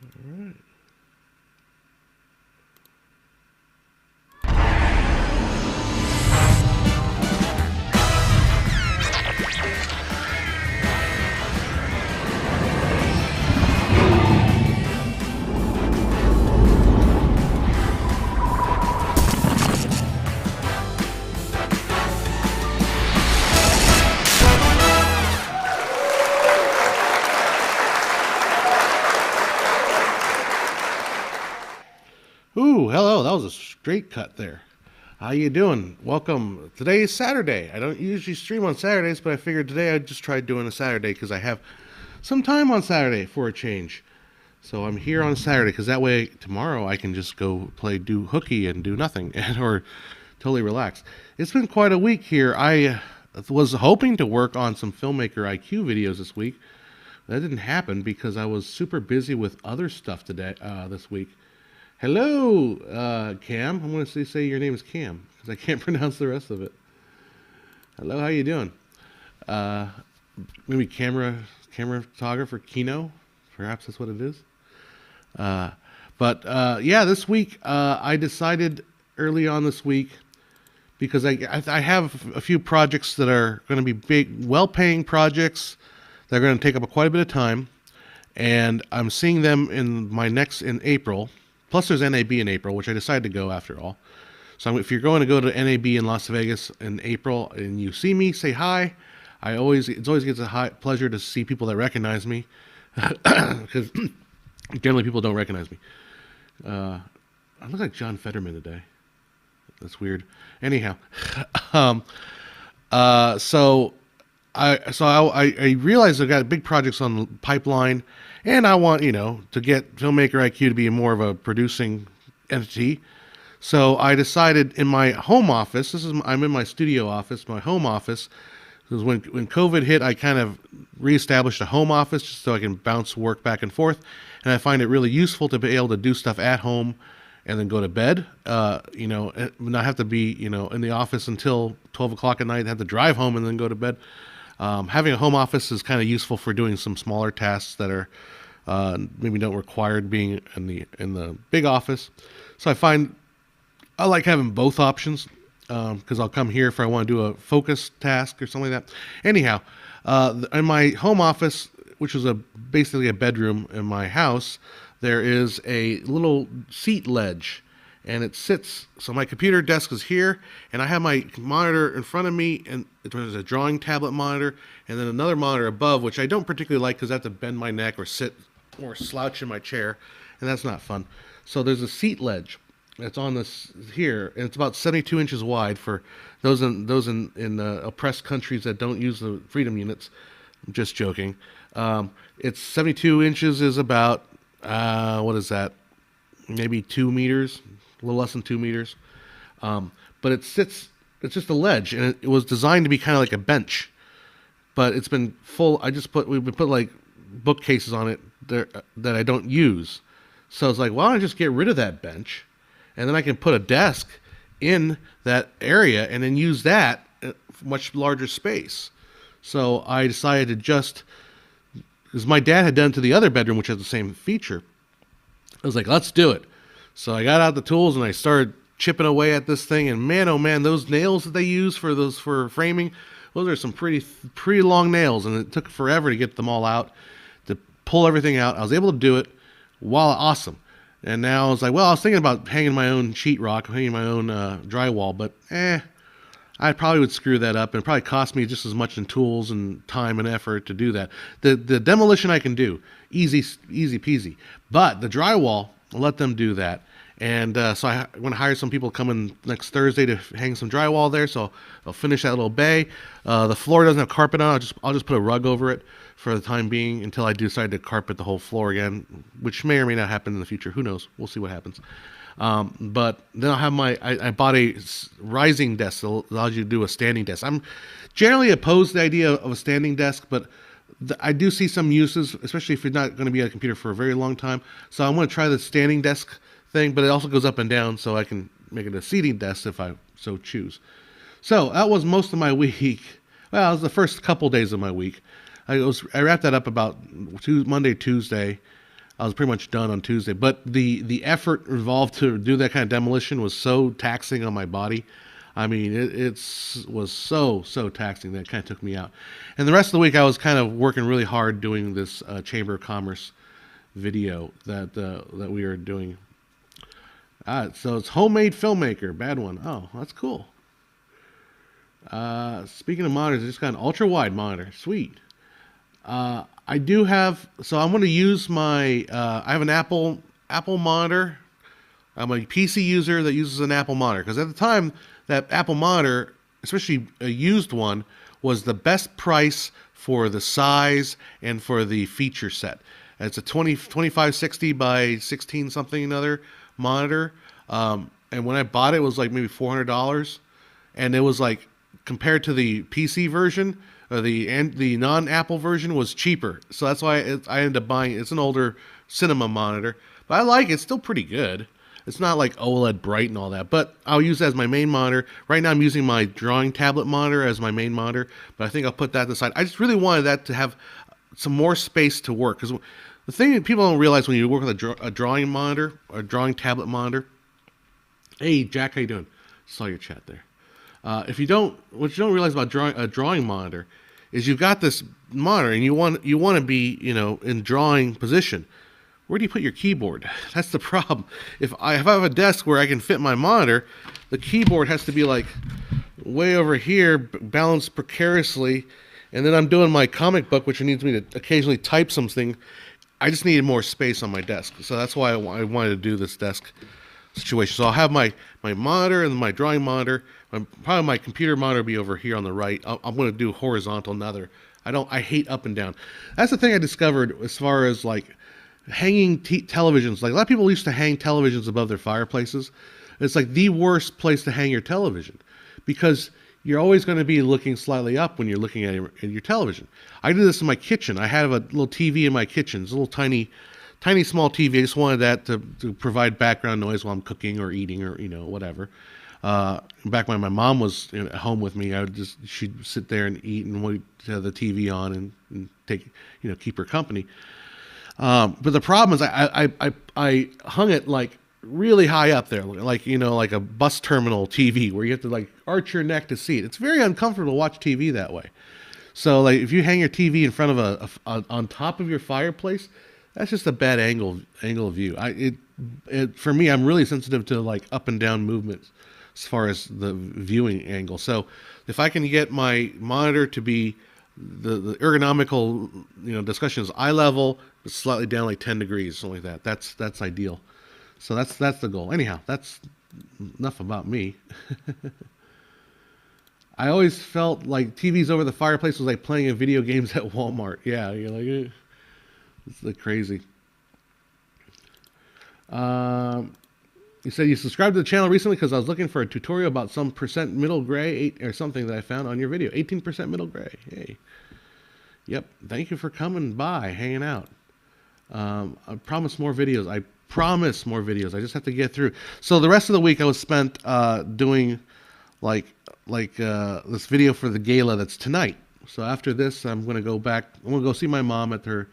All right. Ooh, hello. That was a straight cut there. How you doing? Welcome. Today is Saturday. I don't usually stream on Saturdays, but I figured today I'd just try doing a Saturday because I have some time on Saturday for a change. So I'm here on Saturday because that way tomorrow I can just go do hooky and do nothing or totally relax. It's been quite a week here. I was hoping to work on some filmmaker IQ videos this week. That didn't happen because I was super busy with other stuff this week. Hello, Cam. I'm going to say your name is Cam because I can't pronounce the rest of it. Hello, how you doing? Maybe camera photographer Kino. Perhaps that's what it is. Yeah, this week I decided early on this week because I have a few projects that are going to be big, well-paying projects that are going to take up quite a bit of time, and I'm seeing them in April. Plus, there's NAB in April, which I decided to go after all. So if you're going to go to NAB in Las Vegas in April and you see me, say hi. It always gets a pleasure to see people that recognize me, because generally people don't recognize me. I look like John Fetterman today. That's weird. Anyhow, so I realized I've got big projects on the pipeline. And I want, to get Filmmaker IQ to be more of a producing entity. So I decided in my home office, I'm in my studio office, my home office, because when COVID hit, I kind of reestablished a home office just so I can bounce work back and forth. And I find it really useful to be able to do stuff at home and then go to bed, not have to be, in the office until 12 o'clock at night, have to drive home and then go to bed. Having a home office is kind of useful for doing some smaller tasks that are maybe don't require being in the big office. So I like having both options because I'll come here if I want to do a focus task or something like that. Anyhow, in my home office, which is basically a bedroom in my house, there is a little seat ledge. And it sits, so my computer desk is here, and I have my monitor in front of me, and there's a drawing tablet monitor, and then another monitor above, which I don't particularly like because I have to bend my neck or sit or slouch in my chair, and that's not fun. So there's a seat ledge that's on this here, and it's about 72 inches wide for those in oppressed countries that don't use the freedom units. I'm just joking. It's 72 inches is about, what is that? Maybe 2 meters. A little less than 2 meters. But it's just a ledge, and it was designed to be kind of like a bench, but it's been full. We've been put like bookcases on it there that I don't use. So it's like, why don't I just get rid of that bench, and then I can put a desk in that area and then use that much larger space. So I decided because my dad had done it to the other bedroom, which has the same feature. I was like, let's do it. So I got out the tools and I started chipping away at this thing, and man, oh man, those nails that they use for framing, those are some pretty long nails, and it took forever to get them all out, to pull everything out. I was able to do it. Wow, awesome. And now I was like, well, I was thinking about hanging my own sheetrock, hanging my own drywall, but I probably would screw that up, and it probably cost me just as much in tools and time and effort to do that. The demolition I can do, easy peasy, but the drywall, I'll let them do that. And so I'm going to hire some people coming next Thursday to hang some drywall there. So I'll finish that little bay. The floor doesn't have carpet on. I'll just put a rug over it for the time being until I decide to carpet the whole floor again, which may or may not happen in the future. Who knows? We'll see what happens. But then I'll have I bought a rising desk that allows you to do a standing desk. I'm generally opposed to the idea of a standing desk, but I do see some uses, especially if you're not going to be at a computer for a very long time. So I'm going to try the standing desk thing, but it also goes up and down, so I can make it a seating desk if I so choose. So that was most of my week. Well, it was the first couple days of my week. I wrapped that up about Monday, Tuesday. I was pretty much done on Tuesday. But the effort involved to do that kind of demolition was so taxing on my body. I mean, was so taxing that it kind of took me out. And the rest of the week, I was kind of working really hard doing this Chamber of Commerce video that we are doing. So it's homemade filmmaker, bad one. Oh, that's cool. Speaking of monitors, I just got an ultra wide monitor. Sweet. I do have, so I'm going to use my, I have an Apple monitor. I'm a PC user that uses an Apple monitor, because at the time, that Apple monitor, especially a used one, was the best price for the size and for the feature set. It's a 2560 by 16 something another monitor. And when I bought it, it was like maybe $400. And it was like, compared to the PC version, the non-Apple version was cheaper. So that's why I ended up buying it. It's an older cinema monitor, but I like it. It's still pretty good. It's not like OLED bright and all that, but I'll use it as my main monitor. Right now I'm using my drawing tablet monitor as my main monitor, but I think I'll put that aside. I just really wanted that to have some more space to work, because the thing that people don't realize when you work with a drawing monitor or a drawing tablet monitor. Hey, Jack, how you doing? Saw your chat there. What you don't realize about a drawing monitor is you've got this monitor and you want to be, in drawing position. Where do you put your keyboard? That's the problem. If I have a desk where I can fit my monitor, the keyboard has to be like way over here, balanced precariously, and then I'm doing my comic book, which needs me to occasionally type something. I just needed more space on my desk, so that's why I wanted to do this desk situation. So I'll have my monitor and my drawing monitor. Probably my computer monitor be over here on the right. I'm going to do horizontal, another. I hate up and down. That's the thing I discovered as far as like hanging televisions. Like a lot of people used to hang televisions above their fireplaces. It's like the worst place to hang your television, because you're always going to be looking slightly up when you're looking at your television. I do this in my kitchen. I have a little TV in my kitchen. It's a little tiny small TV. I just wanted that to provide background noise while I'm cooking or eating or whatever. Back when my mom was at home with me, she'd sit there and eat and wait to have the TV on and take keep her company. But the problem is I hung it like really high up there, like like a bus terminal TV where you have to like arch your neck to see it. It's very uncomfortable to watch TV that way. So like if you hang your TV in front of on top of your fireplace, that's just a bad angle of view. For me, I'm really sensitive to like up and down movements as far as the viewing angle. So if I can get my monitor to be the ergonomical, discussion is eye level, but slightly down like 10 degrees, something like that. That's ideal. So that's the goal. Anyhow, that's enough about me. I always felt like TVs over the fireplace was like playing video games at Walmart. Yeah, you're like, it's like crazy. You said you subscribed to the channel recently because I was looking for a tutorial about some percent middle gray or something that I found on your video. 18% middle gray. Hey. Yep. Thank you for coming by, hanging out. I promise more videos. I just have to get through. So the rest of the week I was spent doing like this video for the gala that's tonight. So after this, I'm going to go back. I'm going to go see my mom at her.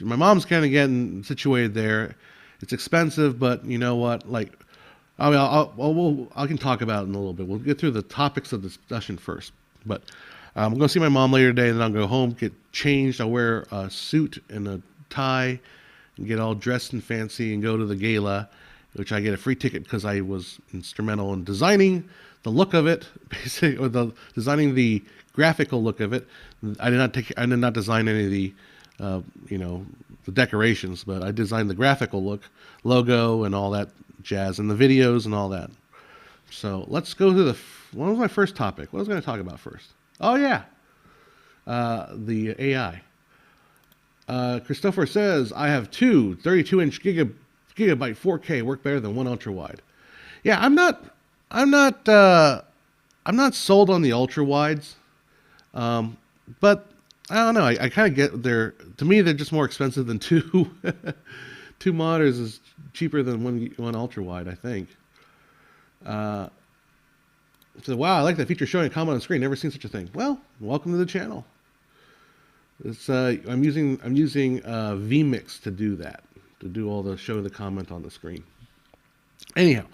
My mom's kind of getting situated there. It's expensive, but you know what? Like, I mean, I can talk about it in a little bit. We'll get through the topics of discussion first. But I'm going to see my mom later today, and then I'll go home, get changed. I'll wear a suit and a tie and get all dressed and fancy and go to the gala, which I get a free ticket because I was instrumental in designing the look of it, basically, or designing the graphical look of it. I did not design any of the the decorations, but I designed the graphical look, logo, and all that jazz, and the videos and all that. So let's go to what was my first topic? What was I going to talk about first? Oh yeah, the AI. Christopher says I have two 32-inch gigabyte 4K work better than one ultra wide. Yeah, I'm not sold on the ultra wides, but I don't know. I kind of get there. To me, they're just more expensive than two. Two monitors is cheaper than one ultra wide, I think. So wow, I like that feature showing a comment on the screen. Never seen such a thing. Well, welcome to the channel. It's I'm using vMix to do that. to do all the show the comment on the screen. Anyhow,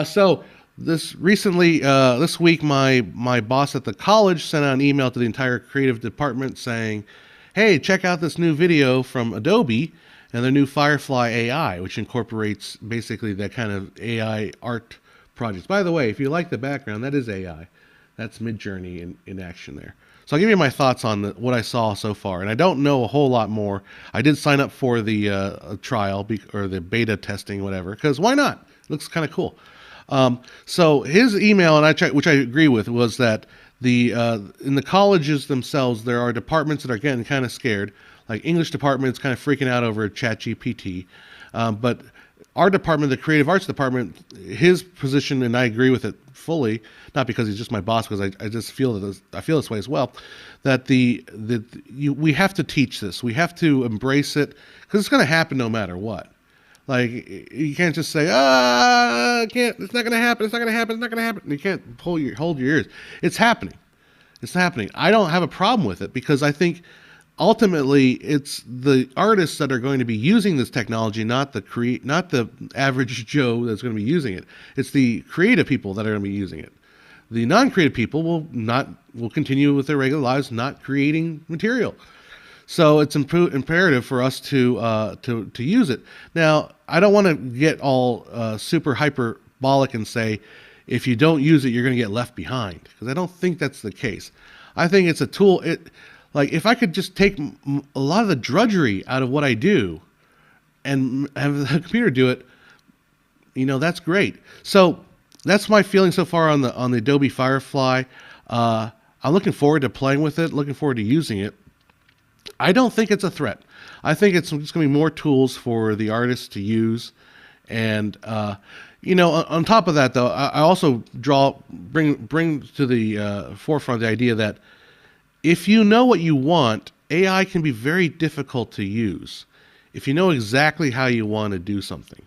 so this week, my boss at the college sent out an email to the entire creative department saying, "Hey, check out this new video from Adobe and their new Firefly AI, which incorporates basically that kind of AI art projects." By the way, if you like the background, that is AI. That's Midjourney in action there. So I'll give you my thoughts on what I saw so far, and I don't know a whole lot more. I did sign up for the trial or the beta testing, whatever, because why not? It looks kind of cool. So his email, and I checked, which I agree with, was that in the colleges themselves, there are departments that are getting kind of scared. Like English department is kind of freaking out over ChatGPT, but our department, the creative arts department, his position, and I agree with it fully, not because he's just my boss, because I just feel I feel this way as well, that we have to teach this, we have to embrace it, because it's going to happen no matter what. Like, you can't just say, can't, it's not going to happen, it's not going to happen, it's not going to happen. You can't hold your ears. It's happening. It's happening. I don't have a problem with it, because I think ultimately it's the artists that are going to be using this technology, not the average Joe that's going to be using it. It's the creative people that are going to be using it. The non-creative people will continue with their regular lives, not creating material. So it's imperative for us to use it. Now, I don't want to get all super hyperbolic and say, if you don't use it, you're going to get left behind, because I don't think that's the case. I think it's a tool. Like, if I could just take a lot of the drudgery out of what I do and have the computer do it, that's great. So that's my feeling so far on the Adobe Firefly. I'm looking forward to playing with it, looking forward to using it. I don't think it's a threat. I think it's just going to be more tools for the artists to use. And, on top of that, though, I also bring to the forefront the idea that if you know what you want, AI can be very difficult to use if you know exactly how you want to do something.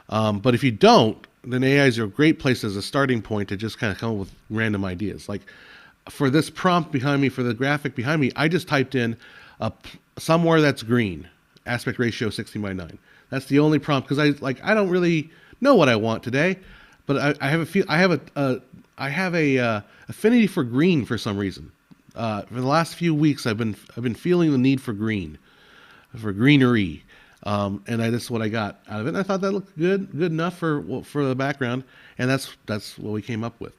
But if you don't, then AI is a great place as a starting point to just kind of come up with random ideas. Like for this prompt behind me, for the graphic behind me, I just typed in somewhere that's green, aspect ratio 16:9. That's the only prompt, because I don't really know what I want today, but I have a affinity for green for some reason. For the last few weeks, I've been feeling the need for greenery, and that's what I got out of it. And I thought that looked good enough for the background, and that's what we came up with.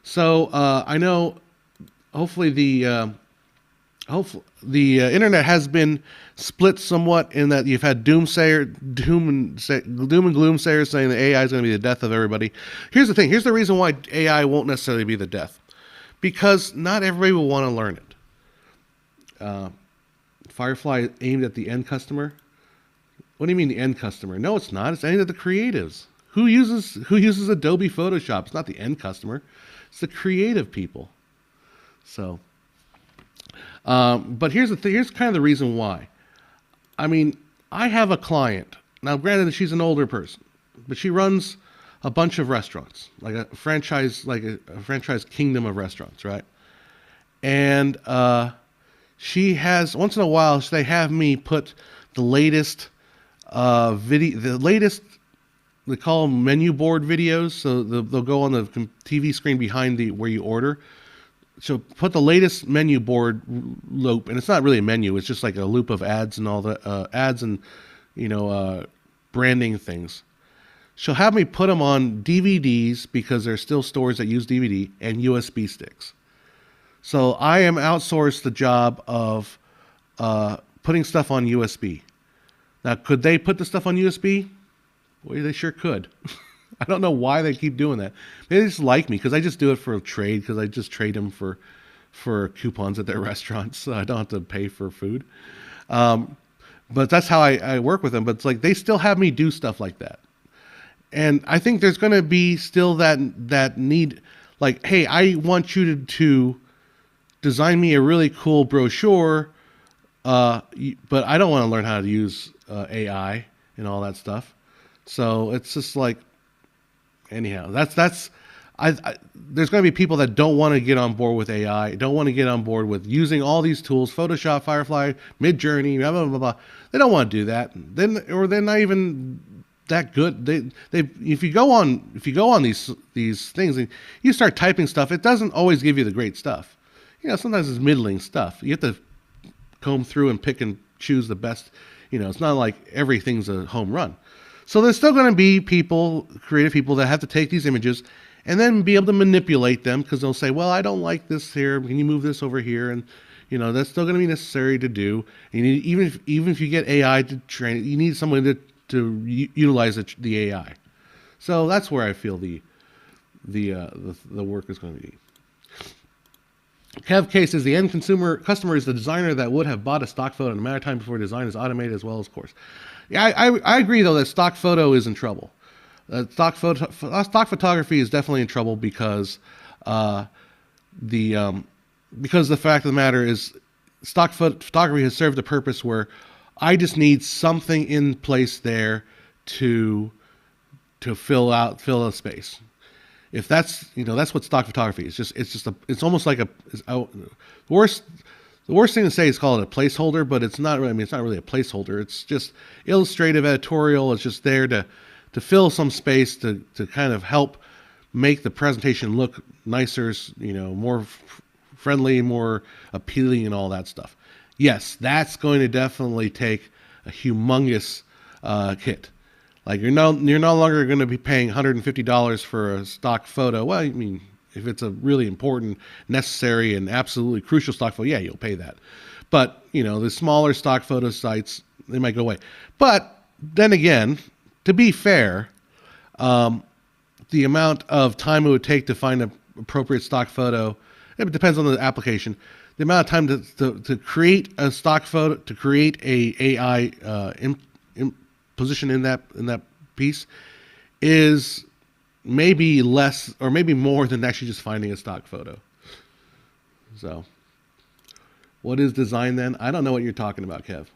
So I know, hopefully the internet has been split somewhat in that you've had doom and gloom sayers saying that AI is going to be the death of everybody. Here's the thing. Here's the reason why AI won't necessarily be the death. Because not everybody will want to learn it. Firefly aimed at the end customer. What do you mean the end customer? No, it's not. It's aimed at the creatives. Who uses Adobe Photoshop? It's not the end customer. It's the creative people. So, but here's kind of the reason why. I mean, I have a client. Now, granted, she's an older person, but she runs a bunch of restaurants, like a franchise kingdom of restaurants, right? And she has, once in a while, they have me put the latest they call them menu board videos. So they'll go on the TV screen behind where you order. So put the latest menu board loop, and it's not really a menu. It's just like a loop of ads and all the ads and branding things. She'll have me put them on DVDs, because there's still stores that use DVD, and USB sticks. So I am outsourced the job of putting stuff on USB. Now, could they put the stuff on USB? Boy, they sure could. I don't know why they keep doing that. Maybe they just like me, because I just do it for a trade, because I just trade them for coupons at their restaurants, so I don't have to pay for food. But that's how I work with them. But it's like they still have me do stuff like that. And I think there's going to be still that need, like, hey, I want you to design me a really cool brochure, but I don't want to learn how to use AI and all that stuff. So it's just like, anyhow, that's There's going to be people that don't want to get on board with AI, don't want to get on board with using all these tools, Photoshop, Firefly, Midjourney, blah blah blah blah. They don't want to do that. Or they're not even that good. If you go on these things and you start typing stuff, it doesn't always give you the great stuff. Sometimes it's middling stuff. You have to comb through and pick and choose the best. It's not like everything's a home run. So there's still going to be creative people that have to take these images and then be able to manipulate them, because they'll say, well, I don't like this here. Can you move this over here? And, that's still going to be necessary to do. And you need, even if you get AI to train it, you need someone to utilize the AI. So that's where I feel the work is going to be. Kev K says the end customer is the designer that would have bought a stock photo in a matter of time before design is automated as well as course. Yeah, I agree though that stock photo is in trouble. Stock photography is definitely in trouble because the fact of the matter is stock photography has served a purpose where I just need something in place there to fill a space. If that's what stock photography is. It's almost like the worst thing to say is call it a placeholder, but it's not really. It's not really a placeholder. It's just illustrative, editorial. It's just there to fill some space to kind of help make the presentation look nicer, more friendly, more appealing, and all that stuff. Yes, that's going to definitely take a humongous hit. Like you're no longer going to be paying $150 for a stock photo. Well, I mean, if it's a really important, necessary, and absolutely crucial stock photo, yeah, you'll pay that. But the smaller stock photo sites, they might go away. But then again, to be fair, the amount of time it would take to find an appropriate stock photo, it depends on the application. The amount of time to create a stock photo, to create a AI position in that piece, is maybe less or maybe more than actually just finding a stock photo. So, what is design then? I don't know what you're talking about, Kev.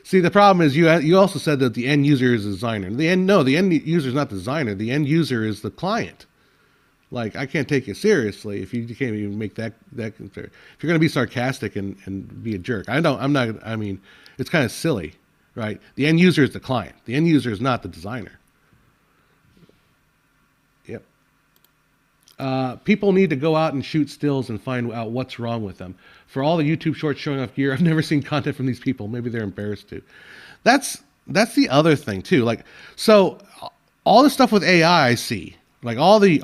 See, the problem is you also said that the end user is a designer. The end user is not the designer. The end user is the client. Like, I can't take you seriously if you can't even make that concern. If you're going to be sarcastic and be a jerk, I mean, it's kind of silly, right? The end user is the client. The end user is not the designer. Yep. People need to go out and shoot stills and find out what's wrong with them. For all the YouTube shorts showing off gear, I've never seen content from these people. Maybe they're embarrassed to. That's the other thing too. Like, so all the stuff with AI I see, like all the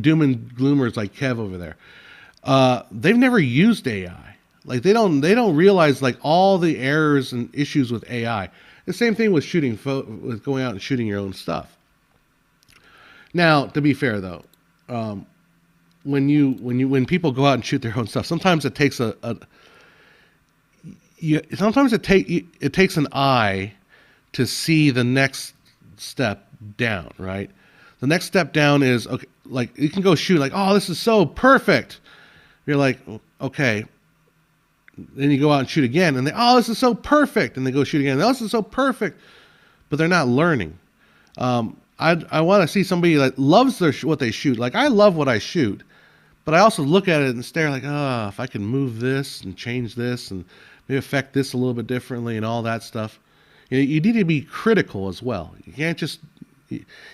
doom and gloomers like Kev over there, they've never used AI. Like they don't realize like all the errors and issues with AI. The same thing with with going out and shooting your own stuff. Now, to be fair though, when people go out and shoot their own stuff, sometimes it takes it takes an eye to see the next step down, right? The next step down is, okay, like you can go shoot like, oh, this is so perfect. You're like, okay. Then you go out and shoot again and oh, this is so perfect. And they go shoot again. Oh, this is so perfect. But they're not learning. I want to see somebody that loves what they shoot. Like, I love what I shoot, but I also look at it and stare like, if I can move this and change this and maybe affect this a little bit differently and all that stuff. You need to be critical as well. You can't just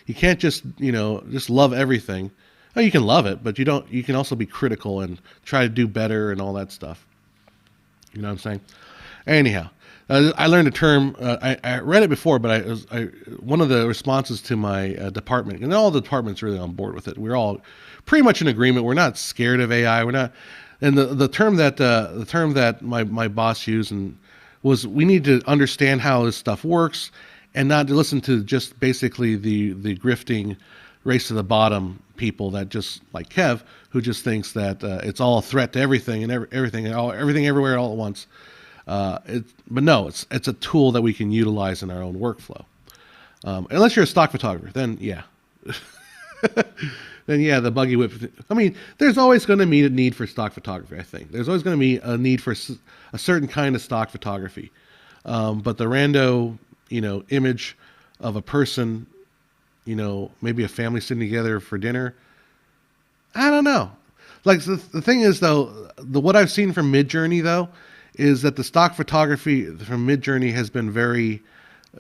just love everything. Oh, you can love it, but you can also be critical and try to do better and all that stuff. You know what I'm saying? Anyhow, I learned a term. I read it before, but one of the responses to my department, and all the departments are really on board with it. We're all pretty much in agreement. We're not scared of AI. We're not. And the term that my boss used was we need to understand how this stuff works, and not to listen to just basically the grifting, race to the bottom people that just like Kev, who just thinks that it's all a threat to everything and everything everywhere all at once. But no, it's a tool that we can utilize in our own workflow. Unless you're a stock photographer, then yeah. Then yeah, the buggy whip. I mean, there's always going to be a need for stock photography, I think. There's always going to be a need for a certain kind of stock photography. But the rando, image of a person maybe a family sitting together for dinner. I don't know. Like the thing is though, the what I've seen from Midjourney though is that the stock photography from Midjourney has been very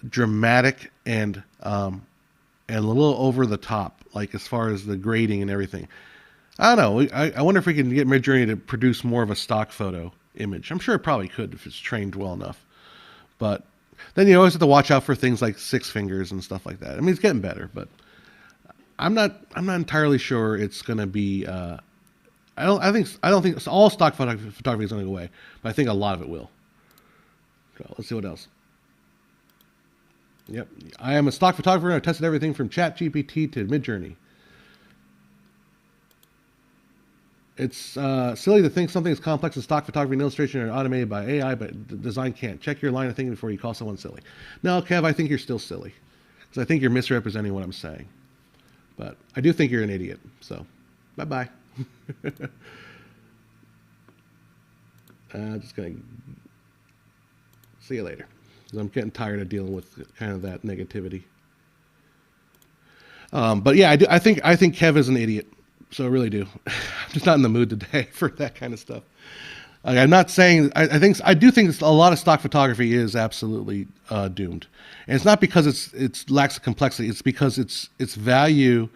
dramatic and a little over the top, like as far as the grading and everything. I don't know. I wonder if we can get Midjourney to produce more of a stock photo image. I'm sure it probably could if it's trained well enough. But then you always have to watch out for things like six fingers and stuff like that. I mean, it's getting better, but I'm not entirely sure it's going to be. I don't think all stock photography is going to go away, but I think a lot of it will. So let's see what else. Yep, I am a stock photographer and I've tested everything from ChatGPT to Midjourney. It's silly to think something as complex as stock photography and illustration are automated by AI, but design can't. Check your line of thinking before you call someone silly. No, Kev, I think you're still silly. Because I think you're misrepresenting what I'm saying. But I do think you're an idiot. So, bye-bye. Just going to see you later. Because I'm getting tired of dealing with kind of that negativity. But yeah, I think Kev is an idiot. So I really do. I'm just not in the mood today for that kind of stuff. Like, I'm not saying I do think a lot of stock photography is absolutely doomed, and it's not because it's lacks complexity. It's because its value,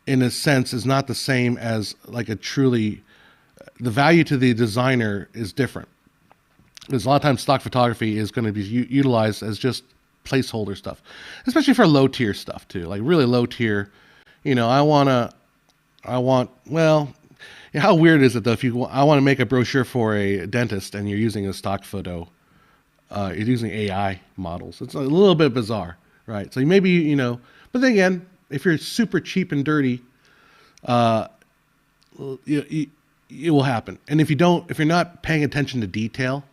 in a sense, is not the same as like a truly. The value to the designer is different. Because a lot of times stock photography is going to be utilized as just placeholder stuff, especially for low tier stuff too. Like really low tier, well, how weird is it though if I want to make a brochure for a dentist and you're using a stock photo, you're using AI models. It's a little bit bizarre, right? So maybe, but then again, if you're super cheap and dirty, it will happen. And if you're not paying attention to detail,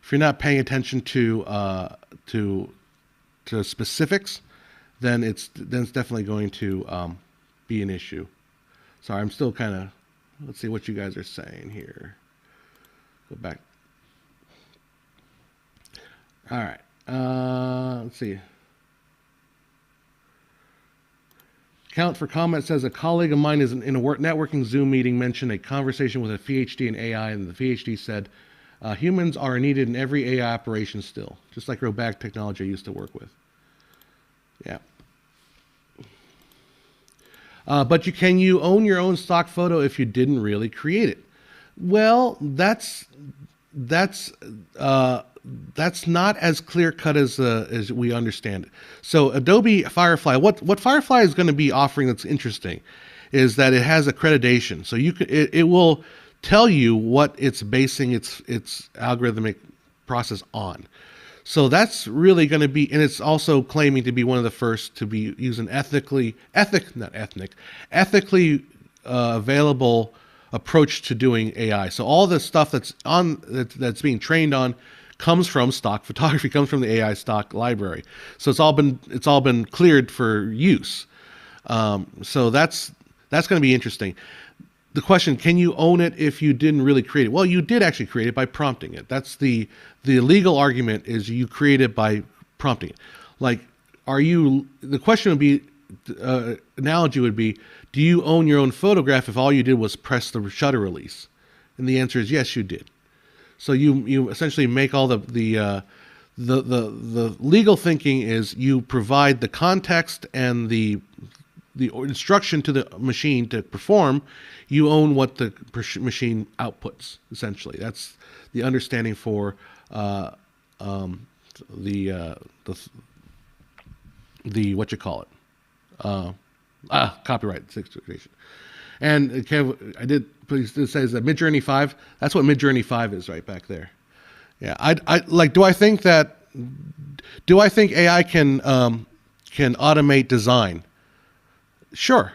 if you're not paying attention to specifics, then it's definitely going to be an issue. Sorry, I'm still kind of, let's see what you guys are saying here. Go back. All right. Let's see. Count for comment says a colleague of mine is in a networking Zoom meeting mentioned a conversation with a PhD in AI, and the PhD said, humans are needed in every AI operation still, just like robotic technology I used to work with. Yeah. But can you own your own stock photo if you didn't really create it? Well, that's not as clear cut as we understand it. So Adobe Firefly, what Firefly is going to be offering that's interesting is that it has accreditation. So it will tell you what it's basing its algorithmic process on. So that's really going to be, and it's also claiming to be one of the first to be using ethically available approach to doing AI. So all the stuff that's being trained on comes from stock photography, comes from the AI stock library. So it's all been cleared for use. So that's going to be interesting. The question, can you own it if you didn't really create it? Well, you did actually create it by prompting it. That's the legal argument is you create it by prompting it. Like, the question would be, analogy would be, do you own your own photograph if all you did was press the shutter release? And the answer is yes, you did. So you essentially make all the legal thinking is you provide the context and the instruction to the machine to perform. You own what the machine outputs. Essentially, that's the understanding for the what you call it, copyright situation. And Kev, I did. Please, it says that Midjourney 5. That's what Midjourney 5 is right back there. Yeah, I like. Do I think AI can automate design? Sure,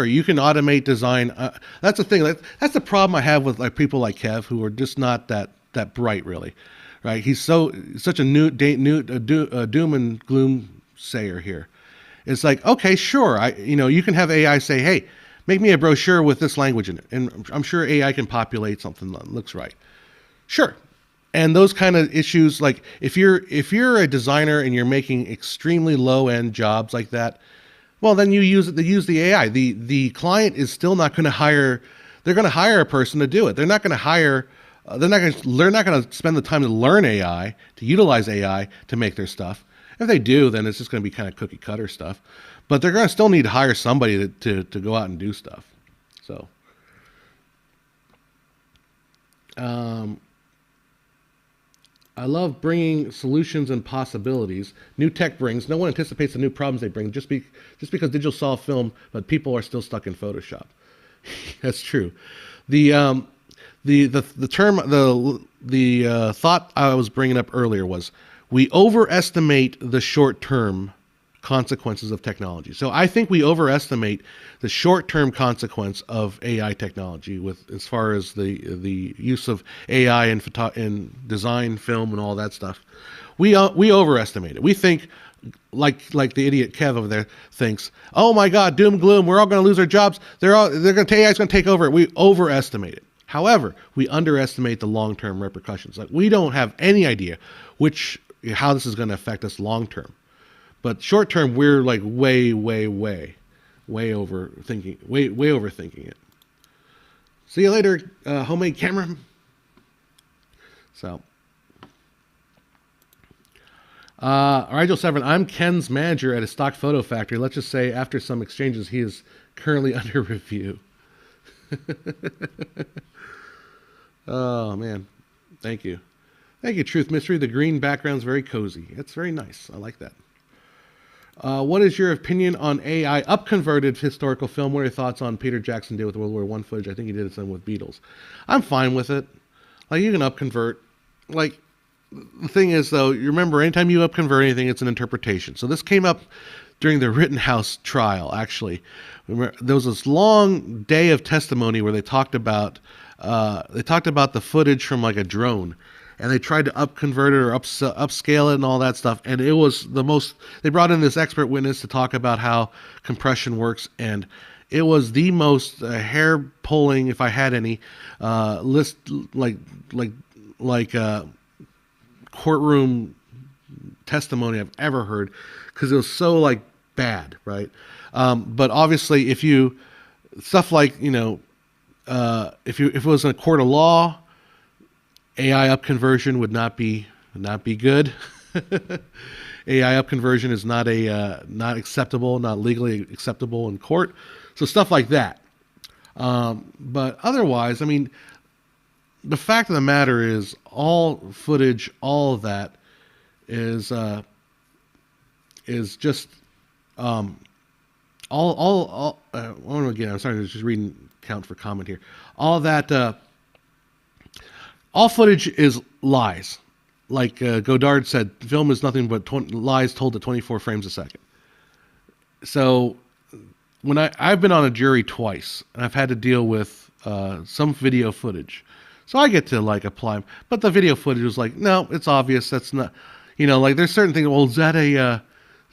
you can automate design. That's the thing. That's the problem I have with like people like Kev who are just not that bright, really. Right? He's such a doom and gloom sayer here. It's like, okay, sure. You can have AI say, hey, make me a brochure with this language in it, and I'm sure AI can populate something that looks right. Sure. And those kind of issues, like if you're a designer and you're making extremely low end jobs like that, Well, then you use it. They use the AI. The client is still not going to hire. They're going to hire a person to do it. They're not going to hire. They're not going to spend the time to learn AI, to utilize AI to make their stuff. If they do, then it's just going to be kind of cookie cutter stuff. But they're going to still need to hire somebody to go out and do stuff. So, um, I love bringing solutions and possibilities. New tech brings. No one anticipates the new problems they bring just because digital solve film, but people are still stuck in Photoshop. That's true. The the term the thought I was bringing up earlier was we overestimate the short term consequences of technology. So I think we overestimate the short-term consequence of AI technology with as far as the use of AI in design, film, and all that stuff. We overestimate it. We think like the idiot Kev over there thinks, oh my God, doom gloom, we're all going to lose our jobs. AI's going to take over it. We overestimate it. However, we underestimate the long-term repercussions. Like we don't have any idea how this is going to affect us long-term. But short term, we're like way overthinking it. See you later, homemade camera. So, Rigel 7, I'm Ken's manager at a stock photo factory. Let's just say after some exchanges, he is currently under review. Oh, man. Thank you. Thank you, Truth Mystery. The green background's very cozy. It's very nice. I like that. What is your opinion on AI upconverted historical film? What are your thoughts on Peter Jackson did with World War I footage? I think he did some with Beatles. I'm fine with it. Like, you can upconvert. Like, the thing is, though, you remember, anytime you upconvert anything, it's an interpretation. So this came up during the Rittenhouse trial, actually. Remember, there was this long day of testimony where they talked about the footage from, like, a drone. And they tried to upconvert it or upscale it and all that stuff. And it was they brought in this expert witness to talk about how compression works. And it was the most hair pulling, if I had any, list, courtroom testimony I've ever heard. Because it was so like bad, right? But obviously if stuff like, if it was in a court of law, AI upconversion would not be good. AI upconversion is not acceptable, not legally acceptable in court. So stuff like that. But otherwise, I mean, the fact of the matter is, all footage, all of that is just again. I'm sorry, I was just reading count for comment here. All that. All footage is lies. Like Godard said, film is nothing but lies told at 24 frames a second. So when I've been on a jury twice, and I've had to deal with some video footage. So I get to like apply, but the video footage was like, no, it's obvious. That's not, like there's certain things. Well, does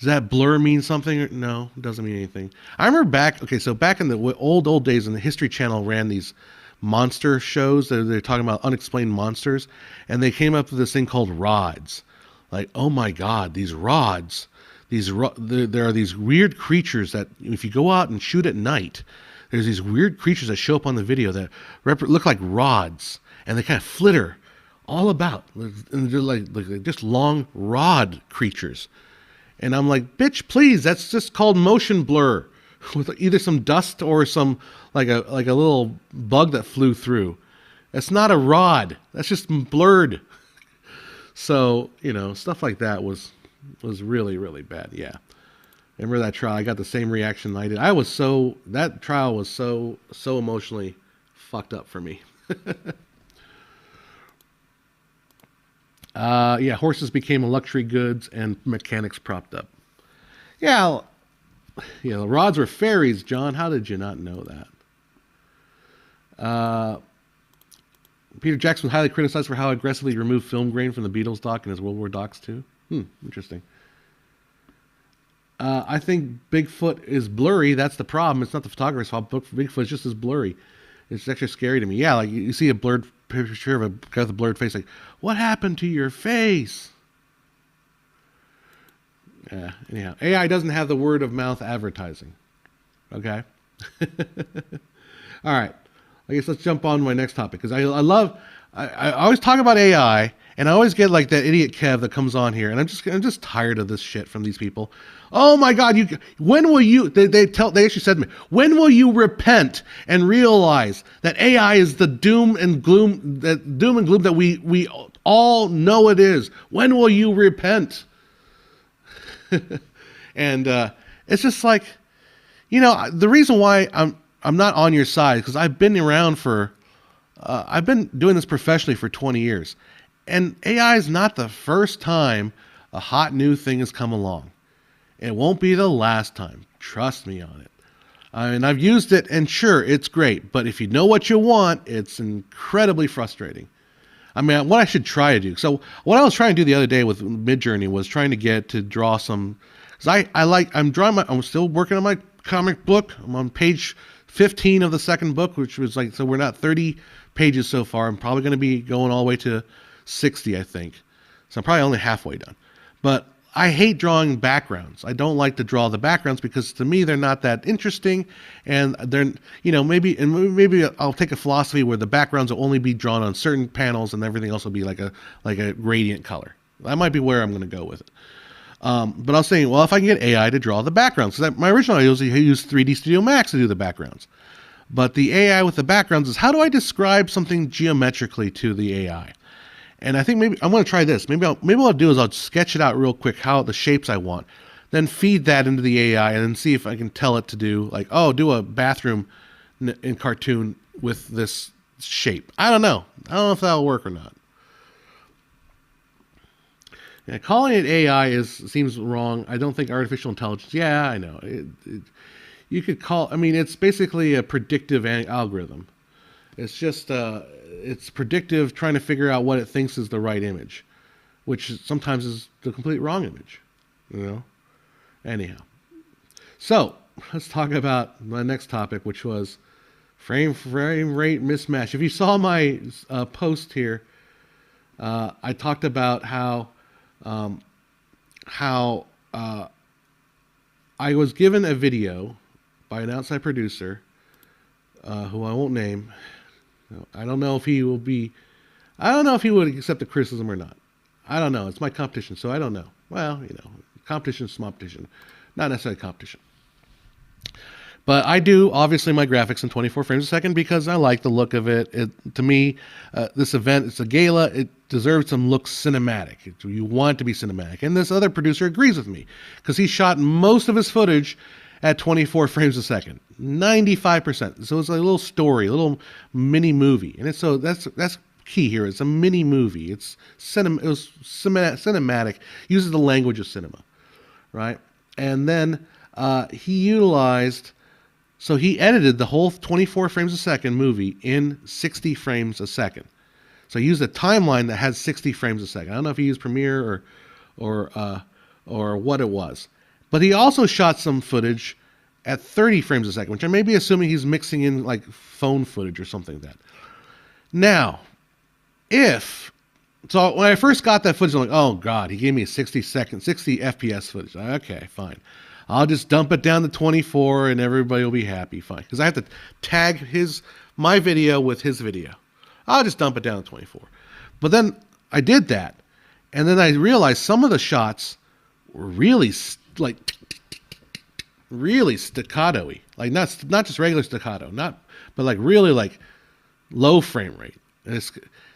that blur mean something? No, it doesn't mean anything. I remember back in the old days, when the History Channel ran these monster shows. They're talking about unexplained monsters, and they came up with this thing called rods. Like, oh my God, these rods. There are these weird creatures that if you go out and shoot at night, there's these weird creatures that show up on the video that look like rods, and they kind of flitter all about, and they're like just long rod creatures. And I'm like, bitch, please, that's just called motion blur with either some dust or some like a little bug that flew through. That's not a rod. That's just blurred. So, stuff like that was really, really bad. Yeah. Remember that trial? I got the same reaction I did. That trial was so emotionally fucked up for me. Yeah, horses became luxury goods and mechanics propped up. Yeah, the rods were fairies, John. How did you not know that? Peter Jackson was highly criticized for how aggressively he removed film grain from the Beatles doc in his World War docs too. Interesting. I think Bigfoot is blurry. That's the problem. It's not the photographer's fault. Bigfoot is just as blurry. It's actually scary to me. Yeah, like you see a blurred picture of a guy with a blurred face. Like, what happened to your face? Yeah. Anyhow, AI doesn't have the word of mouth advertising. Okay. All right. I guess let's jump on to my next topic because I always talk about AI and I always get like that idiot Kev that comes on here and I'm just tired of this shit from these people. Oh my God! When will you? They actually said to me, when will you repent and realize that AI is the doom and gloom that we all know it is? When will you repent? And it's just like, the reason why I'm not on your side because I've been around for I've been doing this professionally for 20 years, and AI is not the first time a hot new thing has come along. It won't be the last time. Trust me on it. I mean, I've used it, and sure, it's great. But if you know what you want, it's incredibly frustrating. I mean, what I should try to do. So, what I was trying to do the other day with Midjourney was trying to get to draw some. Because I'm still working on my comic book. I'm on page 15 of the second book, which was like, so we're not 30 pages so far. I'm probably going to be going all the way to 60, I think. So I'm probably only halfway done. But I hate drawing backgrounds. I don't like to draw the backgrounds because to me they're not that interesting, and they're maybe I'll take a philosophy where the backgrounds will only be drawn on certain panels and everything else will be like a gradient color. That might be where I'm going to go with it. But I was saying, well, if I can get AI to draw the backgrounds, because my original idea was to use 3D Studio Max to do the backgrounds, but the AI with the backgrounds is how do I describe something geometrically to the AI? And I think maybe I'm going to try this. Maybe what I'll do is I'll sketch it out real quick how the shapes I want, then feed that into the AI and then see if I can tell it to do like, do a bathroom in cartoon with this shape. I don't know if that'll work or not. Yeah, calling it AI seems wrong. I don't think artificial intelligence. Yeah, I know. You could call. I mean, it's basically a predictive algorithm. It's just it's predictive, trying to figure out what it thinks is the right image, which sometimes is the complete wrong image. Anyhow, so let's talk about my next topic, which was frame rate mismatch. If you saw my post here, I talked about how I was given a video by an outside producer who I won't name. I don't know if he would accept the criticism or not. I don't know. It's my competition, so I don't know. Well, competition is competition, not necessarily competition. But I do, obviously, my graphics in 24 frames a second because I like the look of it. To me, this event, it's a gala. It deserves some look cinematic. You want it to be cinematic. And this other producer agrees with me because he shot most of his footage at 24 frames a second, 95%. So it's like a little story, a little mini movie. And that's key here. It's a mini movie. It was cinematic, uses the language of cinema, right? And then he edited the whole 24 frames a second movie in 60 frames a second. So he used a timeline that has 60 frames a second. I don't know if he used Premiere or what it was. But he also shot some footage at 30 frames a second, which I may be assuming he's mixing in like phone footage or something like that. Now, so when I first got that footage, I'm like, oh God, he gave me 60 FPS footage. Okay, fine. I'll just dump it down to 24 and everybody will be happy. Fine. Because I have to tag my video with his video. I'll just dump it down to 24. But then I did that. And then I realized some of the shots were really really staccato-y. Like not just regular staccato, but like really like low frame rate.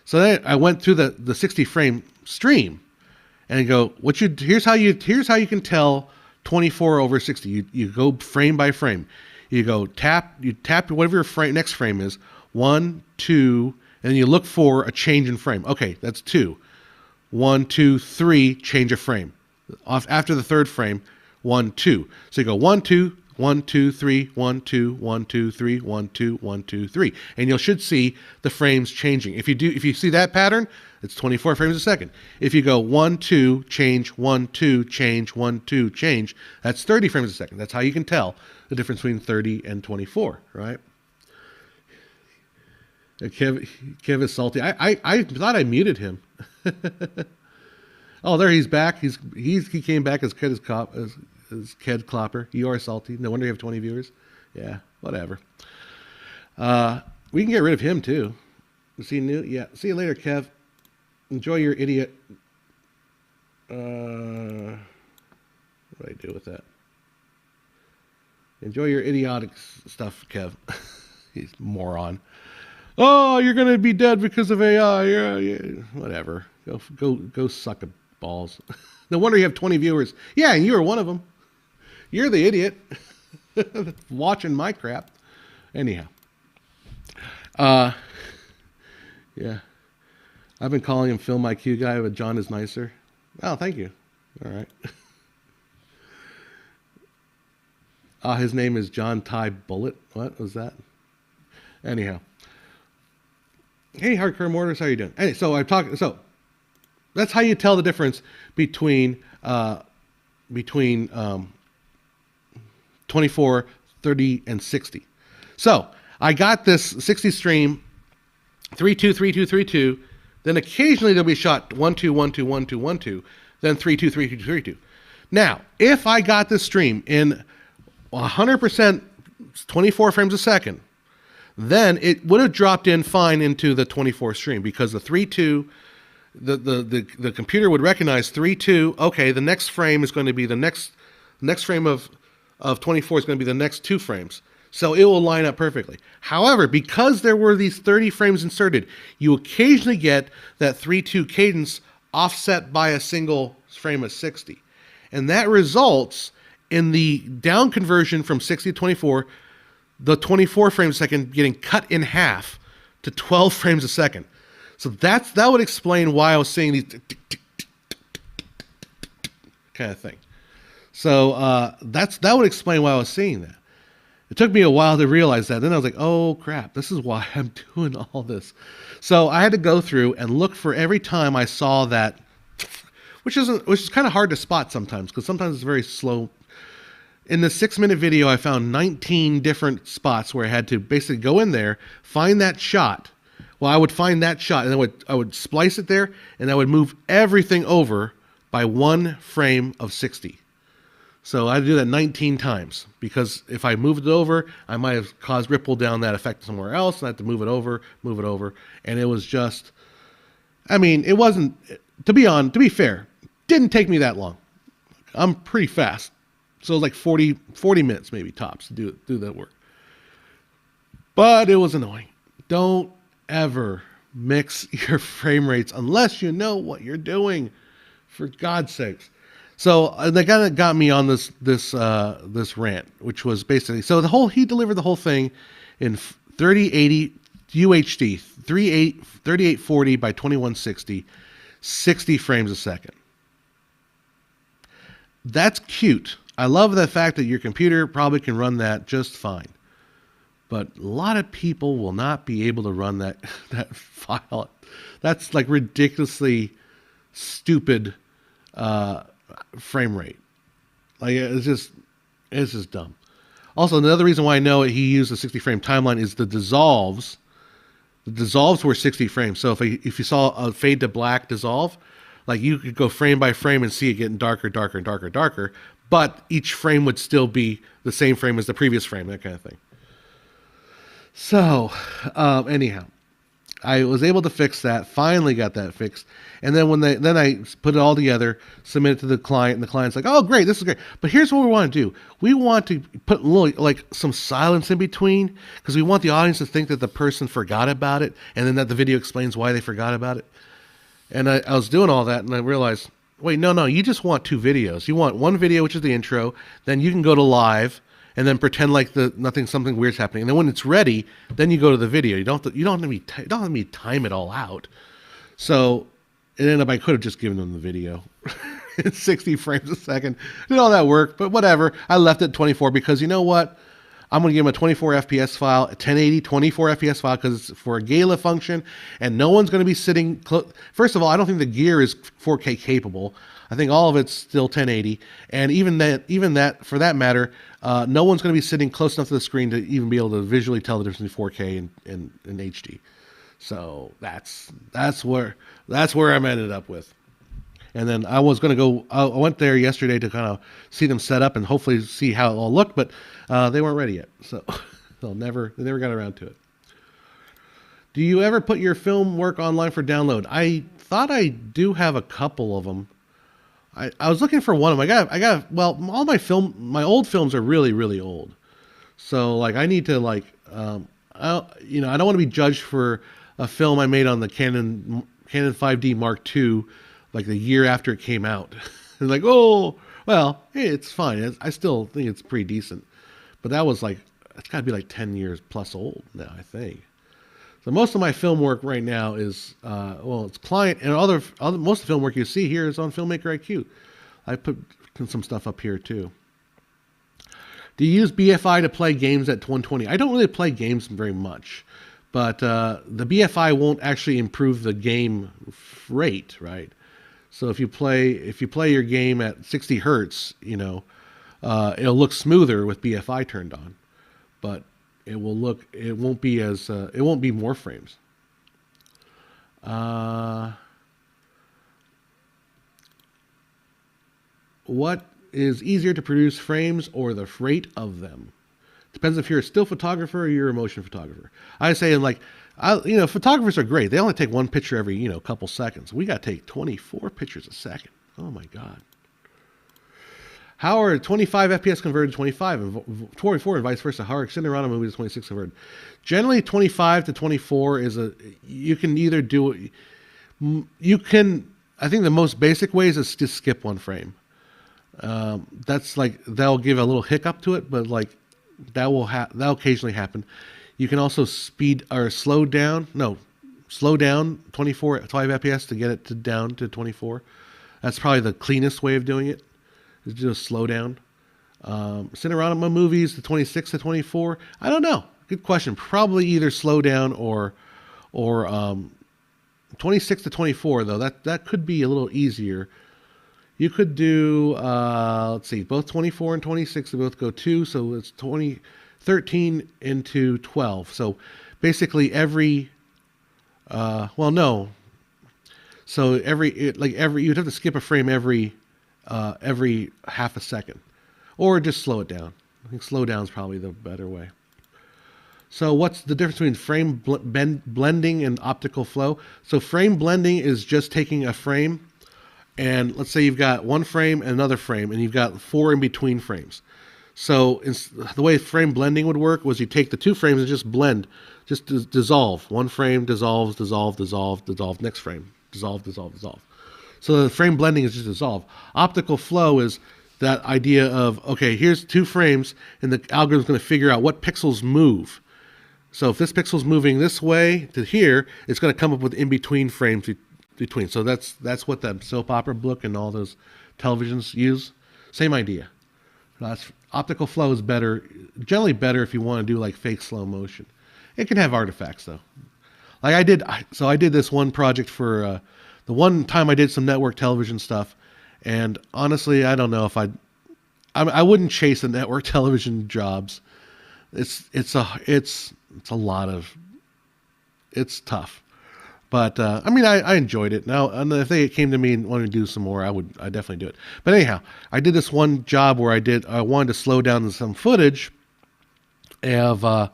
So then I went through the 60 frame stream and go, here's how you can tell 24 over 60. You go frame by frame. You tap whatever your next frame is, 1, 2, and then you look for a change in frame. Okay, that's 2. 1, 2, 3, change a frame. After the third frame, 1, 2. So you go 1, 2, 1, 2, 3, 1, 2, 1, 2, 3, 1, 2, 1, 2, 3. And you should see the frames changing. If you see that pattern, it's 24 frames a second. If you go 1, 2, change, 1, 2, change, 1, 2, change, that's 30 frames a second. That's how you can tell the difference between 30 and 24, right? Kev is salty. I thought I muted him. Oh, there he's back. He came back as Ked Klopper. You are salty. No wonder you have 20 viewers. Yeah, whatever. We can get rid of him too. See new? Yeah. See you later, Kev. Enjoy your idiot. What do I do with that? Enjoy your idiotic stuff, Kev. He's a moron. Oh, you're gonna be dead because of AI. Yeah. Whatever. Go suck a balls. No wonder you have 20 viewers. Yeah, and you were one of them. You're the idiot watching my crap. Anyhow. Yeah. I've been calling him Film IQ guy, but John is nicer. Oh, thank you. All right. His name is John Ty Bullet. What was that? Anyhow. Hey, Hardcore Mortars, how you doing? Hey, so I'm talking. So that's how you tell the difference between 24, 30, and 60. So I got this 60 stream, 3-2, 3-2, 3-2. Then occasionally there'll be a shot 1-2, 1-2, 1-2, 1-2. Then 3-2, 3-2, 3-2. Now, if I got this stream in 100% 24 frames a second, then it would have dropped in fine into the 24 stream because the 3-2, the computer would recognize 3-2. Okay, the next frame is going to be the next frame of 24 is going to be the next 2 frames. So it will line up perfectly. However, because there were these 30 frames inserted, you occasionally get that 3-2 cadence offset by a single frame of 60. And that results in the down conversion from 60 to 24, the 24 frames a second getting cut in half to 12 frames a second. So that would explain why I was seeing these kind of thing. So that would explain why I was seeing that. It took me a while to realize that. Then I was like, oh crap, this is why I'm doing all this. So I had to go through and look for every time I saw that, which is kind of hard to spot sometimes because sometimes it's very slow. In the 6-minute video, I found 19 different spots where I had to basically go in there, find that shot. Well, I would find that shot and then I would splice it there and I would move everything over by 1 frame of 60. So I had to do that 19 times because if I moved it over, I might have caused ripple down that effect somewhere else. And I had to move it over. And it was just, I mean, it wasn't, to be fair, didn't take me that long. I'm pretty fast. So it was like 40 minutes maybe tops to do that work. But it was annoying. Don't ever mix your frame rates unless you know what you're doing, for God's sakes. So they kind of got me on this rant, which was basically, so he delivered the whole thing in 3080 UHD, 3840 by 2160, 60 frames a second. That's cute. I love the fact that your computer probably can run that just fine. But a lot of people will not be able to run that file. That's like ridiculously stupid frame rate. Like it's just dumb. Also, another reason why I know he used the 60 frame timeline is the dissolves. The dissolves were 60 frames. So if you saw a fade to black dissolve, like you could go frame by frame and see it getting darker, but each frame would still be the same frame as the previous frame, that kind of thing. So, anyhow, I was able to fix that. Finally got that fixed. And then then I put it all together, submit it to the client, and the client's like, "Oh, great, this is great." But here's what we want to do: we want to put a little, like some silence in between, because we want the audience to think that the person forgot about it, and then that the video explains why they forgot about it. And I was doing all that, and I realized, wait, no, you just want 2 videos. You want one video, which is the intro, then you can go to live, and then pretend like something weird's happening. And then when it's ready, then you go to the video. You don't have to time it all out. So it ended up, I could have just given them the video in 60 frames a second. Did all that work, but whatever. I left it at 24 because you know what? I'm going to give them a 24 FPS file, a 1080 24 FPS file, because it's for a gala function, and no one's going to be sitting close. First of all, I don't think the gear is 4K capable. I think all of it's still 1080, and even that, for that matter, no one's going to be sitting close enough to the screen to even be able to visually tell the difference between 4K and HD. So that's where I'm ended up with. And then I was going to go. I went there yesterday to kind of see them set up and hopefully see how it all looked, but they weren't ready yet, so they never got around to it. Do you ever put your film work online for download? I thought I do have a couple of them. I was looking for one of them. Well, all my old films are really, really old. So like I need to like, I don't want to be judged for a film I made on the Canon 5D Mark II, like the year after it came out. And like, oh, well, hey, it's fine. I still think it's pretty decent. But that was like, it's got to be like 10 years plus old now, I think. So most of my film work right now is, it's client and most of the film work you see here is on Filmmaker IQ. I put some stuff up here too. Do you use BFI to play games at 120? I don't really play games very much, but the BFI won't actually improve the game rate, right? So if you play your game at 60 hertz, it'll look smoother with BFI turned on, but it won't be more frames. What is easier to produce, frames or the rate of them? Depends if you're a still photographer or you're a motion photographer. I say photographers are great. They only take one picture every, couple seconds. We got to take 24 pictures a second. Oh my God. How are 25 FPS converted to 25 and 24 and vice versa? How are extended around a movie to 26 converted? Generally 25 to 24 you can either do it. I think the most basic way is just skip one frame. That's like, that'll give a little hiccup to it, but like that'll occasionally happen. You can also slow down 25 FPS to get it down to 24. That's probably the cleanest way of doing it, is just slow down. Cinerama movies, the 26 to 24. I don't know. Good question. Probably either slow down or 26 to 24 though. That could be a little easier. You could do, let's see, both 24 and 26, they both go 2, so it's 13 into 12. So basically you'd have to skip a frame every half a second, or just slow it down. I think slow down is probably the better way. So what's the difference between frame blending and optical flow? So frame blending is just taking a frame, and let's say you've got one frame and another frame, and you've got 4 in between frames. So the way frame blending would work was you take the 2 frames and just blend, just dissolve. One frame dissolves, dissolve, dissolve, dissolve, next frame, dissolve, dissolve, dissolve. So the frame blending is just dissolve. Optical flow is that idea of, okay, here's 2 frames, and the algorithm's going to figure out what pixels move. So if this pixel's moving this way to here, it's going to come up with in-between frames between. So that's what that soap opera book and all those televisions use. Same idea. Optical flow is generally better if you want to do like fake slow motion. It can have artifacts though. Like I did this one project for the one time I did some network television stuff, and honestly, I don't know if I wouldn't chase the network television jobs. It's tough. But I enjoyed it. Now, and if they came to me and wanted to do some more, I'd definitely do it. But anyhow, I did this one job where I wanted to slow down some footage of it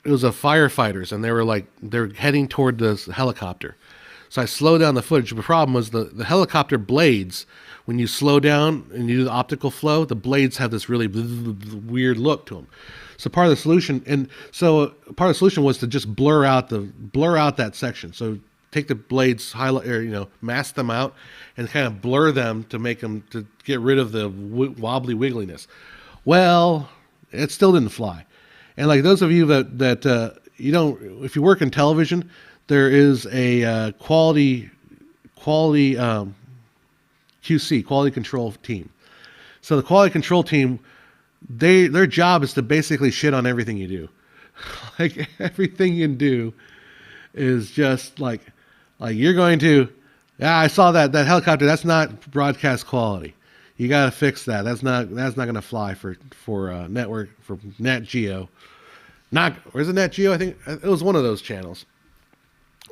was a firefighters, and they're heading toward this helicopter. So I slowed down the footage. The problem was the helicopter blades. When you slow down and you do the optical flow, the blades have this really weird look to them. So part of the solution was to just blur out that section. So take the blades, mask them out, and kind of blur them to get rid of the wobbly wiggliness. Well, it still didn't fly. And like those of you that if you work in television, there is a quality QC, quality control team. So the quality control team, their job is to basically shit on everything you do. Like everything you do is just like you're going to, I saw that helicopter. That's not broadcast quality. You got to fix that. That's not going to fly for network, for Nat Geo. Or is it Nat Geo? I think it was one of those channels.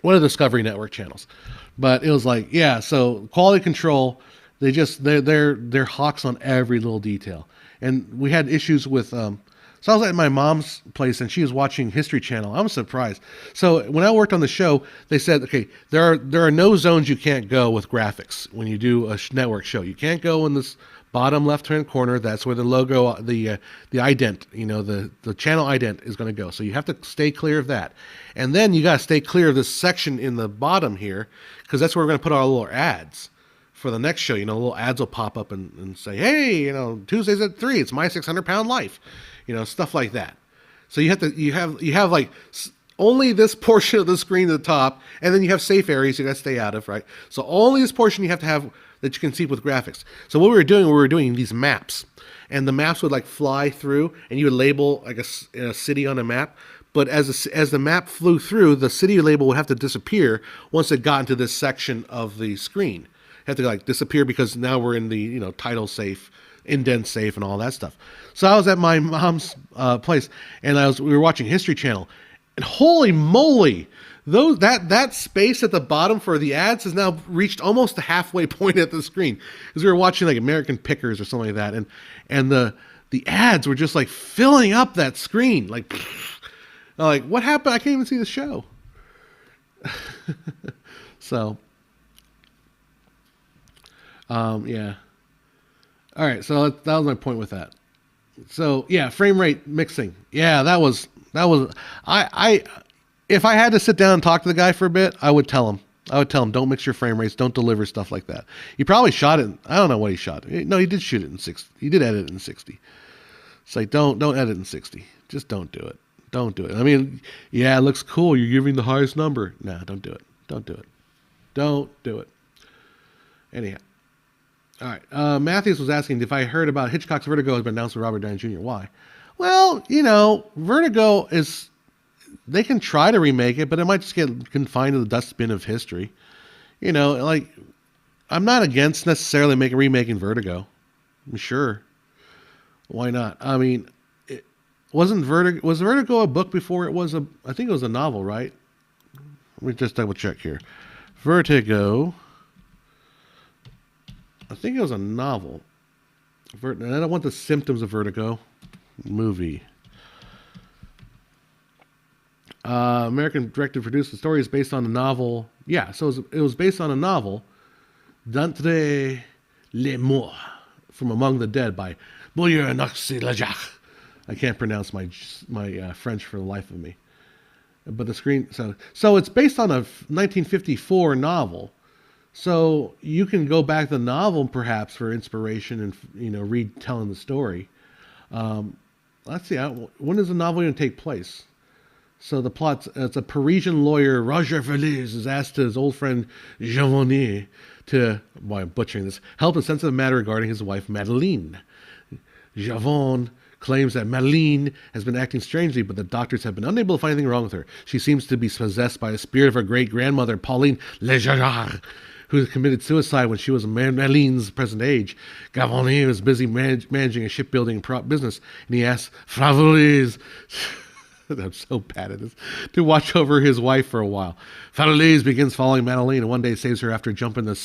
one of the Discovery Network channels. But it was like, yeah, so quality control, they're hawks on every little detail. And we had issues with so I was at my mom's place and she was watching History Channel. I was surprised. So when I worked on the show, they said, okay, there are no zones you can't go with graphics when you do a network show. You can't go in this bottom left-hand corner. That's where the logo, the ident, the channel ident is going to go. So you have to stay clear of that. And then you got to stay clear of this section in the bottom here, because that's where we're going to put our little ads for the next show. Little ads will pop up and say, hey, Tuesdays at 3, it's my 600-pound life, stuff like that. So you have like only this portion of the screen at the top, and then you have safe areas you got to stay out of, right? So only this portion you have to have that you can see with graphics. So what we were doing these maps, and the maps would like fly through, and you would label like a city on a map. But as the map flew through, the city label would have to disappear once it got into this section of the screen. It had to like disappear because now we're in the title safe, indent safe, and all that stuff. So I was at my mom's place, and we were watching History Channel, and holy moly, that space at the bottom for the ads has now reached almost the halfway point at the screen, because we were watching like American Pickers or something like that, and the ads were just like filling up that screen, like what happened? I can't even see the show. So yeah. All right, so that was my point with that. So yeah, frame rate mixing. Yeah, that was I if I had to sit down and talk to the guy for a bit, I would tell him, don't mix your frame rates, don't deliver stuff like that. He probably shot it. I don't know what he shot. No, he did shoot it in 60. He did edit it in 60. It's like, don't edit in 60. Just don't do it. Don't do it. I mean, yeah, it looks cool. You're giving the highest number. No, don't do it. Don't do it. Don't do it. Anyhow. All right. Matthews was asking if I heard about Hitchcock's Vertigo has been announced with Robert Downey Jr. Why? Well, Vertigo is, they can try to remake it, but it might just get confined to the dustbin of history. I'm not against necessarily remaking Vertigo. I'm sure. Why not? I mean, was Vertigo a book before it was I think it was a novel, right? Let me just double check here. Vertigo. I think it was a novel. And I don't want the symptoms of vertigo. Movie. American directed produced. The story is based on a novel. Yeah, so it was based on a novel. D'entre les morts, from Among the Dead by Bouyer Noxy-Lajac. I can't pronounce my French for the life of me. But the screen. So it's based on a 1954 novel. So you can go back to the novel perhaps for inspiration and retelling the story. Let's see, when is the novel going to take place? So the plot, it's a Parisian lawyer, Roger Feliz, is asked to his old friend Giovanni to, I'm butchering this, help in sensitive matter regarding his wife Madeleine. Javon claims that Madeleine has been acting strangely, but the doctors have been unable to find anything wrong with her. She seems to be possessed by a spirit of her great-grandmother, Pauline Legerard, who committed suicide when she was Madeleine's present age. Gavoni was busy managing a shipbuilding business, and he asked Favorise, I'm so bad at this, to watch over his wife for a while. Favorise begins following Madeleine, and one day saves her after jumping the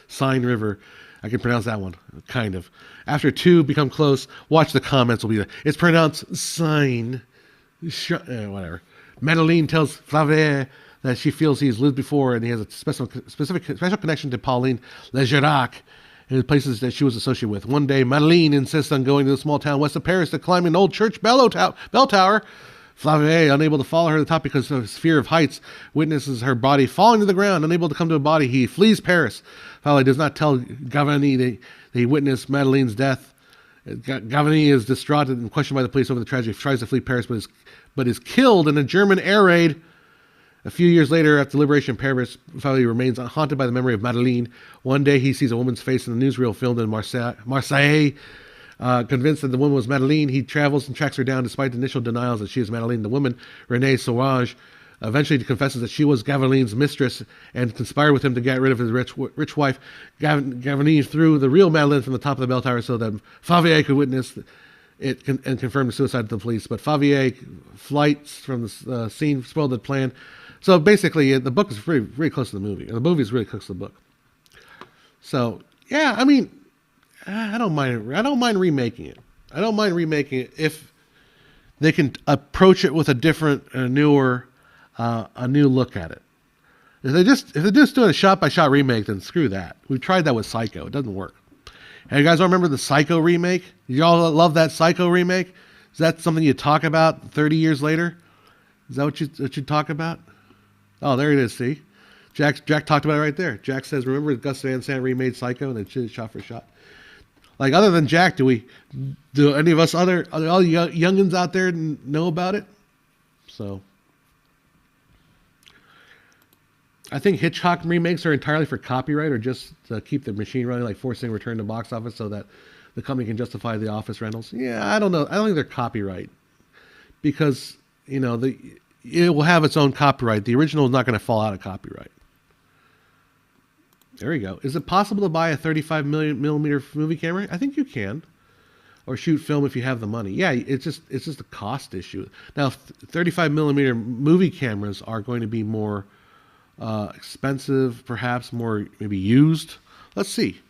Seine River. I can pronounce that one, kind of. After two become close, watch the comments will be there. It's pronounced Seine. Whatever. Madeleine tells Flavie that she feels he's lived before and he has a special connection to Pauline Legerac and the places that she was associated with. One day, Madeleine insists on going to the small town west of Paris to climb an old church bell tower. Flavie, unable to follow her to the top because of his fear of heights, witnesses her body falling to the ground. Unable to come to a body, he flees Paris. Flavie does not tell Gavani that he witnessed Madeleine's death. Gavani is distraught and questioned by the police over the tragedy. He tries to flee Paris, but is killed in a German air raid. A few years later, after liberation in Paris, Flavie remains haunted by the memory of Madeleine. One day, he sees a woman's face in a newsreel filmed in Marseille. Convinced that the woman was Madeleine, he travels and tracks her down despite the initial denials that she is Madeleine. The woman, Renée Sauvage, eventually confesses that she was Gavini's mistress and conspired with him to get rid of his rich wife. Gavini threw the real Madeleine from the top of the bell tower so that Flavie could witness it and confirm the suicide to the police. But Flavie flights from the scene, spoiled the plan. So basically, the book is very close to the movie. And the movie is really close to the book. So yeah, I mean, I don't mind. I don't mind remaking it. I don't mind remaking it if they can approach it with a different, a new look at it. If they're just doing a shot by shot remake, then screw that. We tried that with Psycho. It doesn't work. And you guys all remember the Psycho remake? You all love that Psycho remake? Is that something you talk about 30 years later? Is that what you talk about? Oh, there it is. See, Jack talked about it right there. Jack says, "Remember Gus Van Sant remade Psycho and then did shot for shot." Like, other than Jack, do any of us all the youngins out there know about it? So, I think Hitchcock remakes are entirely for copyright or just to keep the machine running, like forcing return to box office so that the company can justify the office rentals. Yeah, I don't know. I don't think they're copyright because, it will have its own copyright. The original is not going to fall out of copyright. There you go. Is it possible to buy a 35 millimeter movie camera? I think you can. Or shoot film if you have the money. Yeah, it's just a cost issue. Now, 35 millimeter movie cameras are going to be more expensive, perhaps more maybe used. Let's see.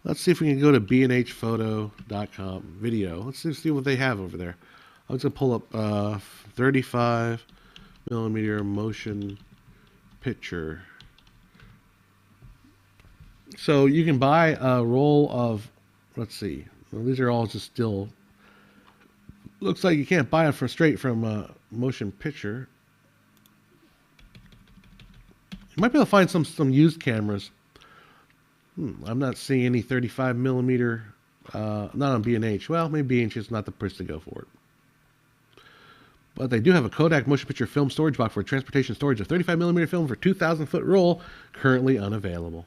Let's see if we can go to bnhphoto.com video. Let's see what they have over there. I'm just going to pull up 35 millimeter motion picture. So you can buy a roll of, let's see. Well, these are all just still. Looks like you can't buy it straight from a motion picture. You might be able to find some used cameras. I'm not seeing any 35 millimeter, not on B&H. Well, maybe B&H is not the place to go for it. But they do have a Kodak motion picture film storage box for transportation storage of 35 millimeter film for 2,000 foot roll, currently unavailable.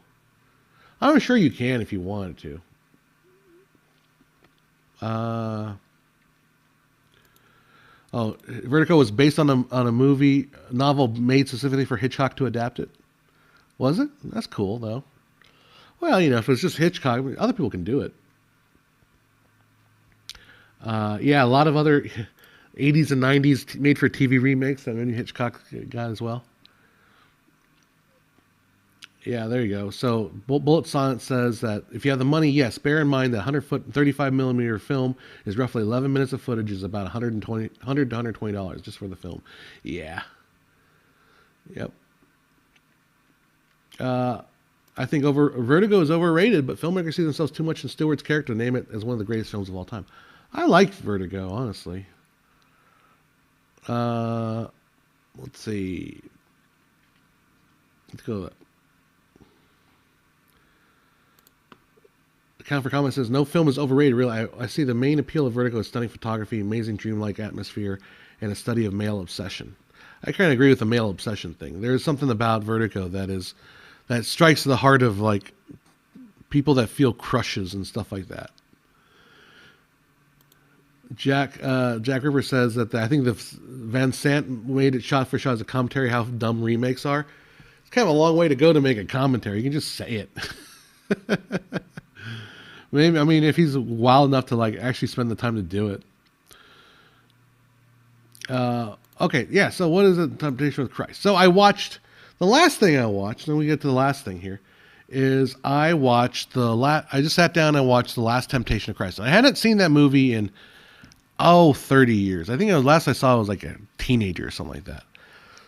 I'm sure you can if you wanted to. Vertigo was based on a movie novel made specifically for Hitchcock to adapt it. Was it? That's cool though. Well, if it's just Hitchcock, other people can do it. Yeah, a lot of other 80s and 90s made for TV remakes that many Hitchcock got as well. Yeah, there you go. So Bullet Sonnet says that if you have the money, yes, bear in mind that 100 foot 35 millimeter film is roughly 11 minutes of footage, is about $100 to $120 just for the film. Yeah. Yep. I think Vertigo is overrated, but filmmakers see themselves too much in Stewart's character to name it as one of the greatest films of all time. I like Vertigo, honestly. Let's see. Let's go. Count for Comment says, no film is overrated, really. I see the main appeal of Vertigo is stunning photography, amazing dreamlike atmosphere, and a study of male obsession. I kind of agree with the male obsession thing. There's something about Vertigo that strikes the heart of like people that feel crushes and stuff like that. Jack River says that I think the Van Sant made it shot for shot as a commentary how dumb remakes are. It's kind of a long way to go to make a commentary. You can just say it. Maybe, I mean, if he's wild enough to like actually spend the time to do it. Okay, yeah. So what is the Temptation of Christ? So the last thing I watched, and we get to the last thing here, is I just sat down and watched The Last Temptation of Christ. I hadn't seen that movie in 30 years. I think the last I saw it was like a teenager or something like that.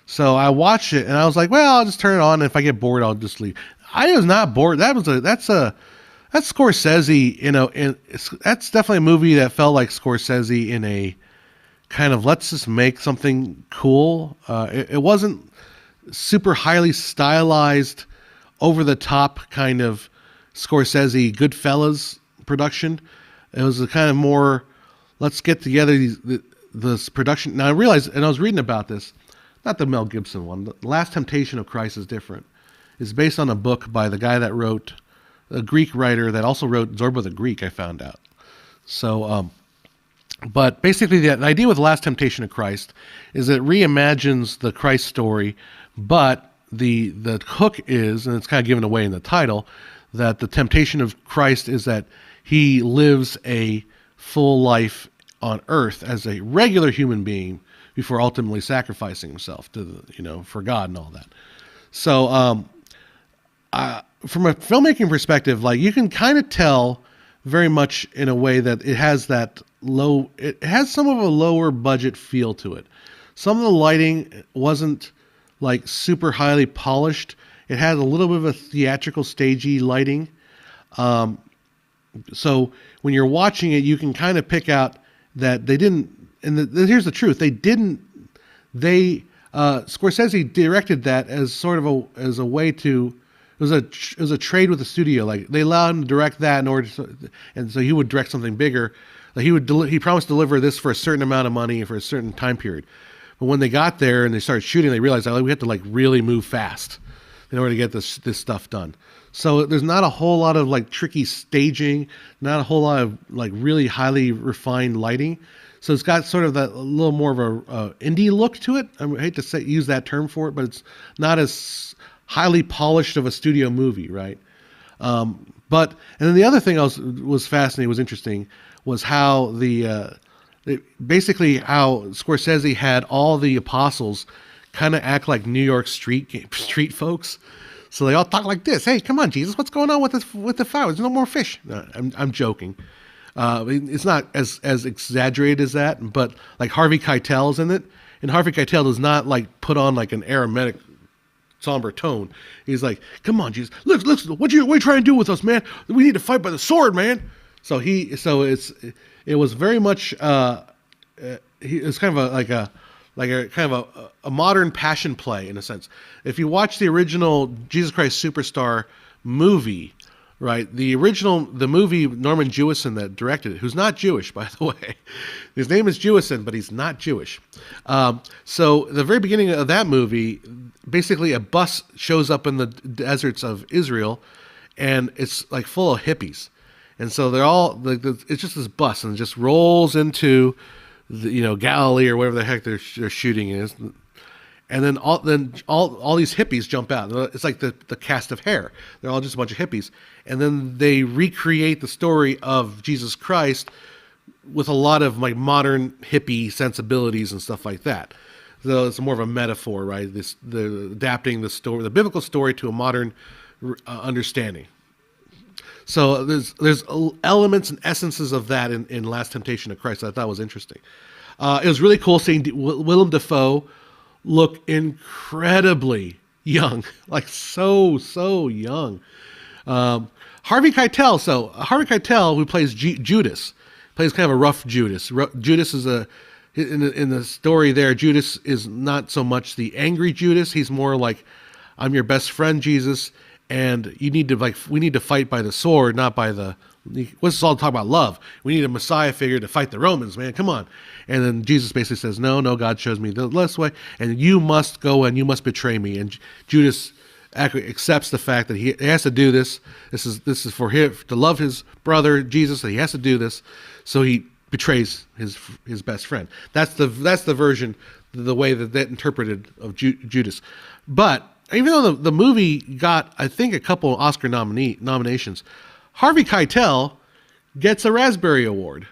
So I watched it and I was like, well, I'll just turn it on. And if I get bored, I'll just leave. I was not bored. That's Scorsese, that's definitely a movie that felt like Scorsese in a kind of, let's just make something cool. It wasn't super highly stylized, over the top kind of Scorsese Goodfellas production. It was a kind of more, let's get together this production. Now I realized, and I was reading about this, not the Mel Gibson one, The Last Temptation of Christ is different. It's based on a book by the guy that wrote, a Greek writer that also wrote Zorba the Greek, I found out. So, but basically the idea with The Last Temptation of Christ is it reimagines the Christ story, but the hook is, and it's kind of given away in the title, that the temptation of Christ is that he lives a full life on earth as a regular human being before ultimately sacrificing himself to for God and all that. So from a filmmaking perspective, like, you can kind of tell very much in a way that it has some of a lower budget feel to it. Some of the lighting wasn't like super highly polished. It had a little bit of a theatrical stagey lighting. So when you're watching it, you can kind of pick out that they didn't, and here's the truth. Scorsese directed that as sort of as a way to, it was a trade with the studio. Like, they allowed him to direct that in order to, and so he would direct something bigger. Like, he promised to deliver this for a certain amount of money for a certain time period. But when they got there and they started shooting, they realized we have to like really move fast in order to get this stuff done. So there's not a whole lot of like tricky staging, not a whole lot of like really highly refined lighting. So it's got sort of that a little more of a indie look to it. I hate to use that term for it, but it's not as highly polished of a studio movie, right? And then the other thing was fascinating, was interesting, was how basically how Scorsese had all the apostles kind of act like New York street folks. So they all talk like this. Hey, come on, Jesus, what's going on with the fire? There's no more fish. No, I'm joking. It's not as exaggerated as that, but like Harvey Keitel's in it, and Harvey Keitel does not like put on like an Aramaic somber tone. He's like, come on, Jesus, look, what are you trying to do with us, man? We need to fight by the sword, man. So it was very much it's kind of a modern passion play in a sense. If you watch the original Jesus Christ Superstar movie, right? The movie, Norman Jewison that directed it, who's not Jewish, by the way. His name is Jewison, but he's not Jewish. So the very beginning of that movie, basically a bus shows up in the deserts of Israel, and it's like full of hippies. And so they're all, it's just this bus, and it just rolls into Galilee or whatever the heck they're shooting is. And then all these hippies jump out. It's like the cast of Hair. They're all just a bunch of hippies. And then they recreate the story of Jesus Christ with a lot of like modern hippie sensibilities and stuff like that. So it's more of a metaphor, right? The adapting the story, the biblical story, to a modern understanding. So there's elements and essences of that in Last Temptation of Christ that I thought was interesting. It was really cool seeing Willem Dafoe look incredibly young, like so young. Harvey Keitel, who plays Judas, plays kind of a rough Judas. Judas is in the story there. Judas is not so much the angry Judas. He's more like, I'm your best friend, Jesus, and we need to fight by the sword, not by the. What's this all talk about love? We need a Messiah figure to fight the Romans, man. Come on. And then Jesus basically says, no, God shows me the less way, and you must go and you must betray me. And Judas accepts the fact that he has to do this. This is for him to love his brother Jesus. That he has to do this, so he betrays his best friend. That's the version, the way that interpreted of Judas. But even though the movie got, I think, a couple Oscar nominations, Harvey Keitel gets a Raspberry Award.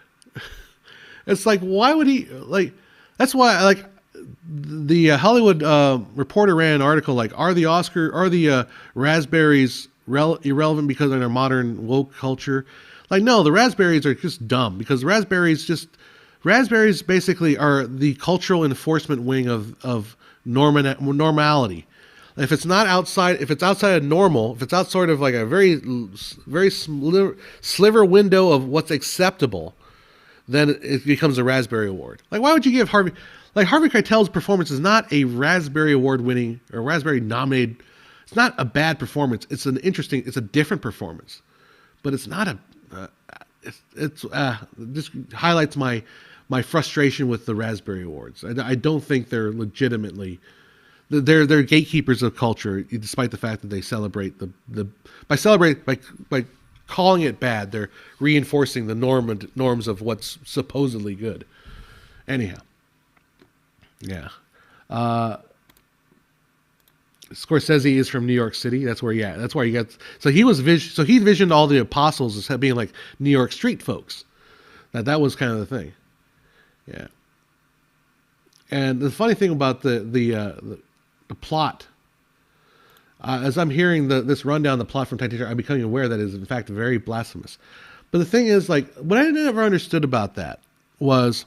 It's like, why would he, like, that's why, like, the Hollywood Reporter ran an article like, are the Raspberries irrelevant because of our modern woke culture? Like, no, the Raspberries are just dumb, because Raspberries basically are the cultural enforcement wing of normality. If it's outside of normal, if it's outside of like a very sliver window of what's acceptable, then it becomes a Raspberry Award. Like, why would you give Harvey Keitel's performance is not a Raspberry Award winning or Raspberry nominated. It's not a bad performance. It's a different performance, but it's not just highlights my frustration with the Raspberry Awards. I don't think they're legitimately. They're gatekeepers of culture, despite the fact that they celebrate by calling it bad, they're reinforcing the norms of what's supposedly good. Anyhow, yeah. Scorsese is from New York City. That's where he got. So he visioned all the apostles as being like New York street folks. That was kind of the thing. Yeah. And the funny thing about the plot, as I'm hearing this rundown, the plot from Titanic, I'm becoming aware that it is in fact very blasphemous. But the thing is, like, what I never understood about that was,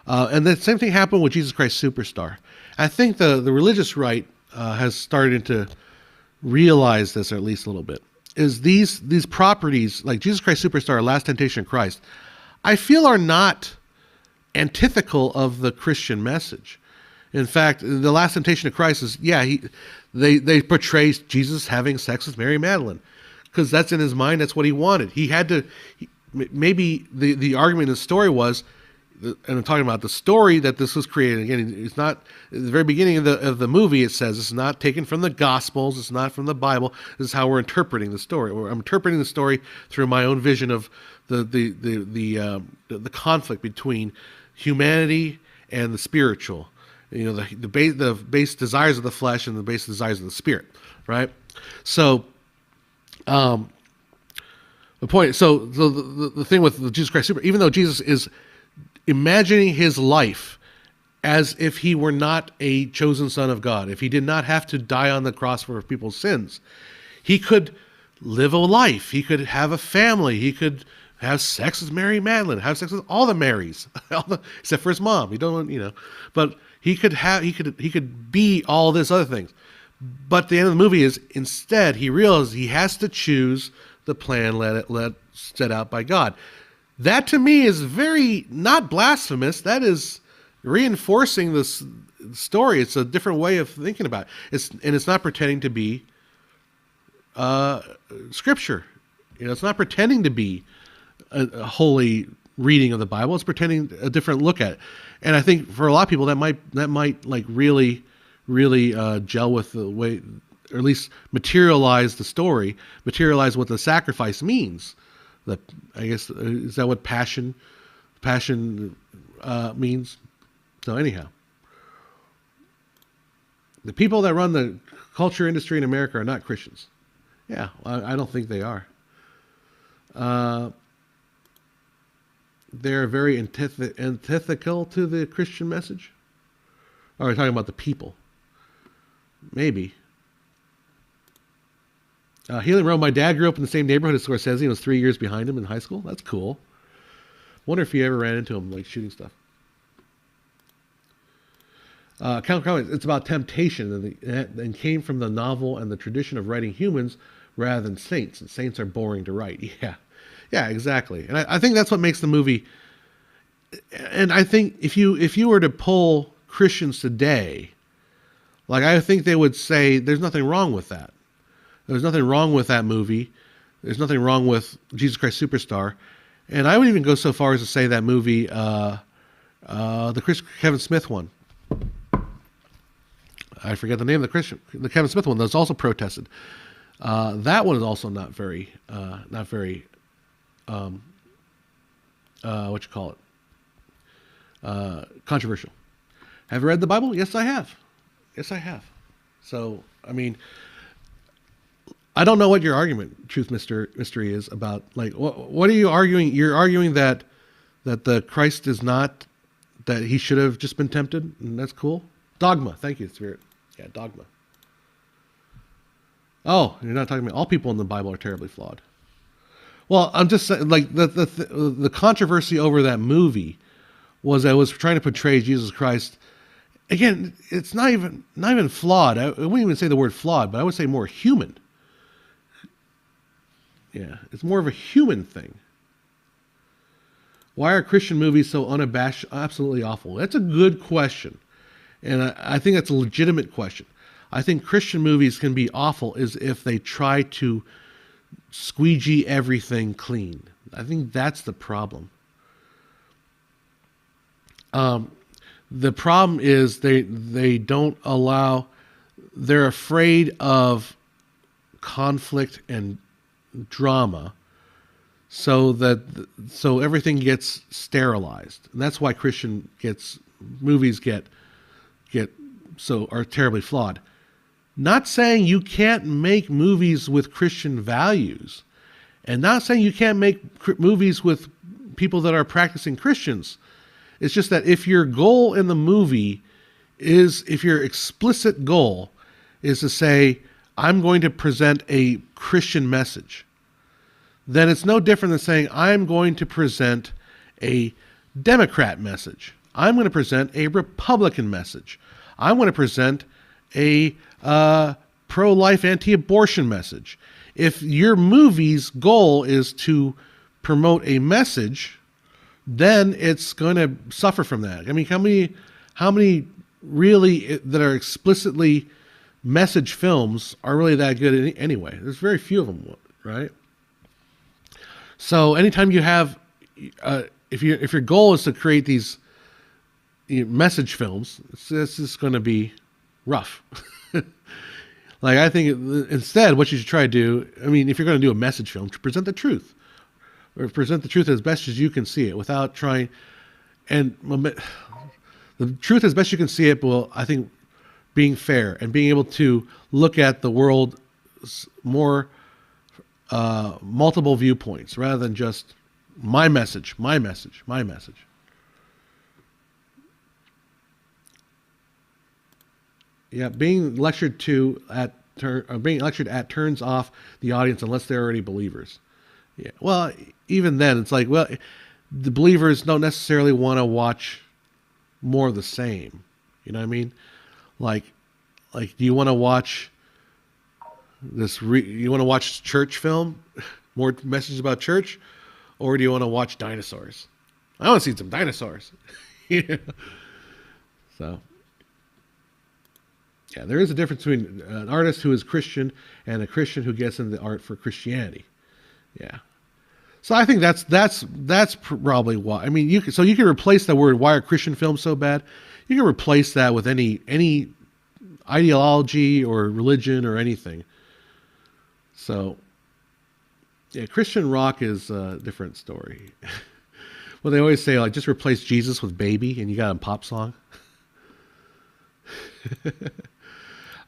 and the same thing happened with Jesus Christ Superstar. I think the religious right has started to realize this, or at least a little bit, is these properties like Jesus Christ Superstar, Last Temptation of Christ, I feel are not antithetical of the Christian message. In fact, the Last Temptation of Christ is, they portray Jesus having sex with Mary Magdalene because that's in his mind. That's what he wanted. He had to. Maybe the argument in the story was, and I'm talking about the story that this was created. Again, it's not at the very beginning of the movie. It says it's not taken from the Gospels. It's not from the Bible. This is how we're interpreting the story. I'm interpreting the story through my own vision of the conflict between humanity and the spiritual. You know, the base desires of the flesh and the base desires of the spirit, right? So, the point. So the thing with the Jesus Christ Super, even though Jesus is imagining his life as if he were not a chosen son of God, if he did not have to die on the cross for people's sins, he could live a life. He could have a family. He could have sex with Mary Magdalene, have sex with all the Marys, except for his mom. He don't, but he could be all this other things. But the end of the movie is, instead, he realizes he has to choose the plan set out by God. That to me is very not blasphemous. That is reinforcing this story. It's a different way of thinking about it. It's not pretending to be scripture. It's not pretending to be a holy reading of the Bible. It's pretending a different look at it. And I think for a lot of people that might like really gel with the way, or at least materialize the story, materialize what the sacrifice means. I guess, is that what passion means? So anyhow, the people that run the culture industry in America are not Christians. Yeah, I don't think they are. They're very antithetical to the Christian message. Or are we talking about the people? Maybe. Healing Rome, my dad grew up in the same neighborhood as Scorsese and was 3 years behind him in high school. That's cool. Wonder if he ever ran into him, like shooting stuff. It's about temptation and came from the novel and the tradition of writing humans rather than saints. And saints are boring to write. Yeah, exactly. And I think that's what makes the movie. And I think if you were to poll Christians today, like, I think they would say there's nothing wrong with that. There's nothing wrong with that movie. There's nothing wrong with Jesus Christ Superstar. And I would even go so far as to say that movie, the Kevin Smith one. I forget the name of the Kevin Smith one that's also protested. That one is also not very controversial. Have you read the Bible? Yes, I have. So, I mean, I don't know what your argument, Truth Mystery, is about. Like, what are you arguing? You're arguing that the Christ is not, that he should have just been tempted, and that's cool. Dogma. Thank you, Spirit. Yeah, dogma. Oh, you're not talking about all people in the Bible are terribly flawed. Well, I'm just saying, like, the controversy over that movie was that it was trying to portray Jesus Christ. Again, it's not even flawed. I wouldn't even say the word flawed, but I would say more human. Yeah, it's more of a human thing. Why are Christian movies so unabashed, absolutely awful? That's a good question. And I think that's a legitimate question. I think Christian movies can be awful is if they try to squeegee everything clean. I think that's the problem. The problem is they don't allow, they're afraid of conflict and drama, so everything gets sterilized. And that's why movies are terribly flawed. Not saying you can't make movies with Christian values, and not saying you can't make movies with people that are practicing Christians. It's just that if your goal in the movie is if your explicit goal is to say, I'm going to present a Christian message, then it's no different than saying, I'm going to present a Democrat message. I'm going to present a Republican message. I'm going to present a pro-life, anti-abortion message. If your movie's goal is to promote a message, then it's going to suffer from that. I mean, how many really that are explicitly message films are really that good anyway? There's very few of them, right? So anytime you have, if your goal is to create these message films, it's just going to be rough. Like, I think instead what you should try to do, I mean, if you're going to do a message film, to present the truth, or present the truth as best as you can see it without trying, and the truth as best you can see it, will, I think, being fair and being able to look at the world more multiple viewpoints rather than just my message. Yeah, being lectured at turns off the audience unless they're already believers. Yeah, well, even then, it's like, well, the believers don't necessarily want to watch more of the same. You know what I mean? Like, do you want to watch you want to watch church film, more messages about church, or do you want to watch dinosaurs? I want to see some dinosaurs. Yeah. So. Yeah, there is a difference between an artist who is Christian and a Christian who gets into the art for Christianity. Yeah. So I think that's probably why. I mean, you can replace that word, why are Christian films so bad? You can replace that with any ideology or religion or anything. So, yeah, Christian rock is a different story. Well, they always say, like, just replace Jesus with baby and you got a pop song.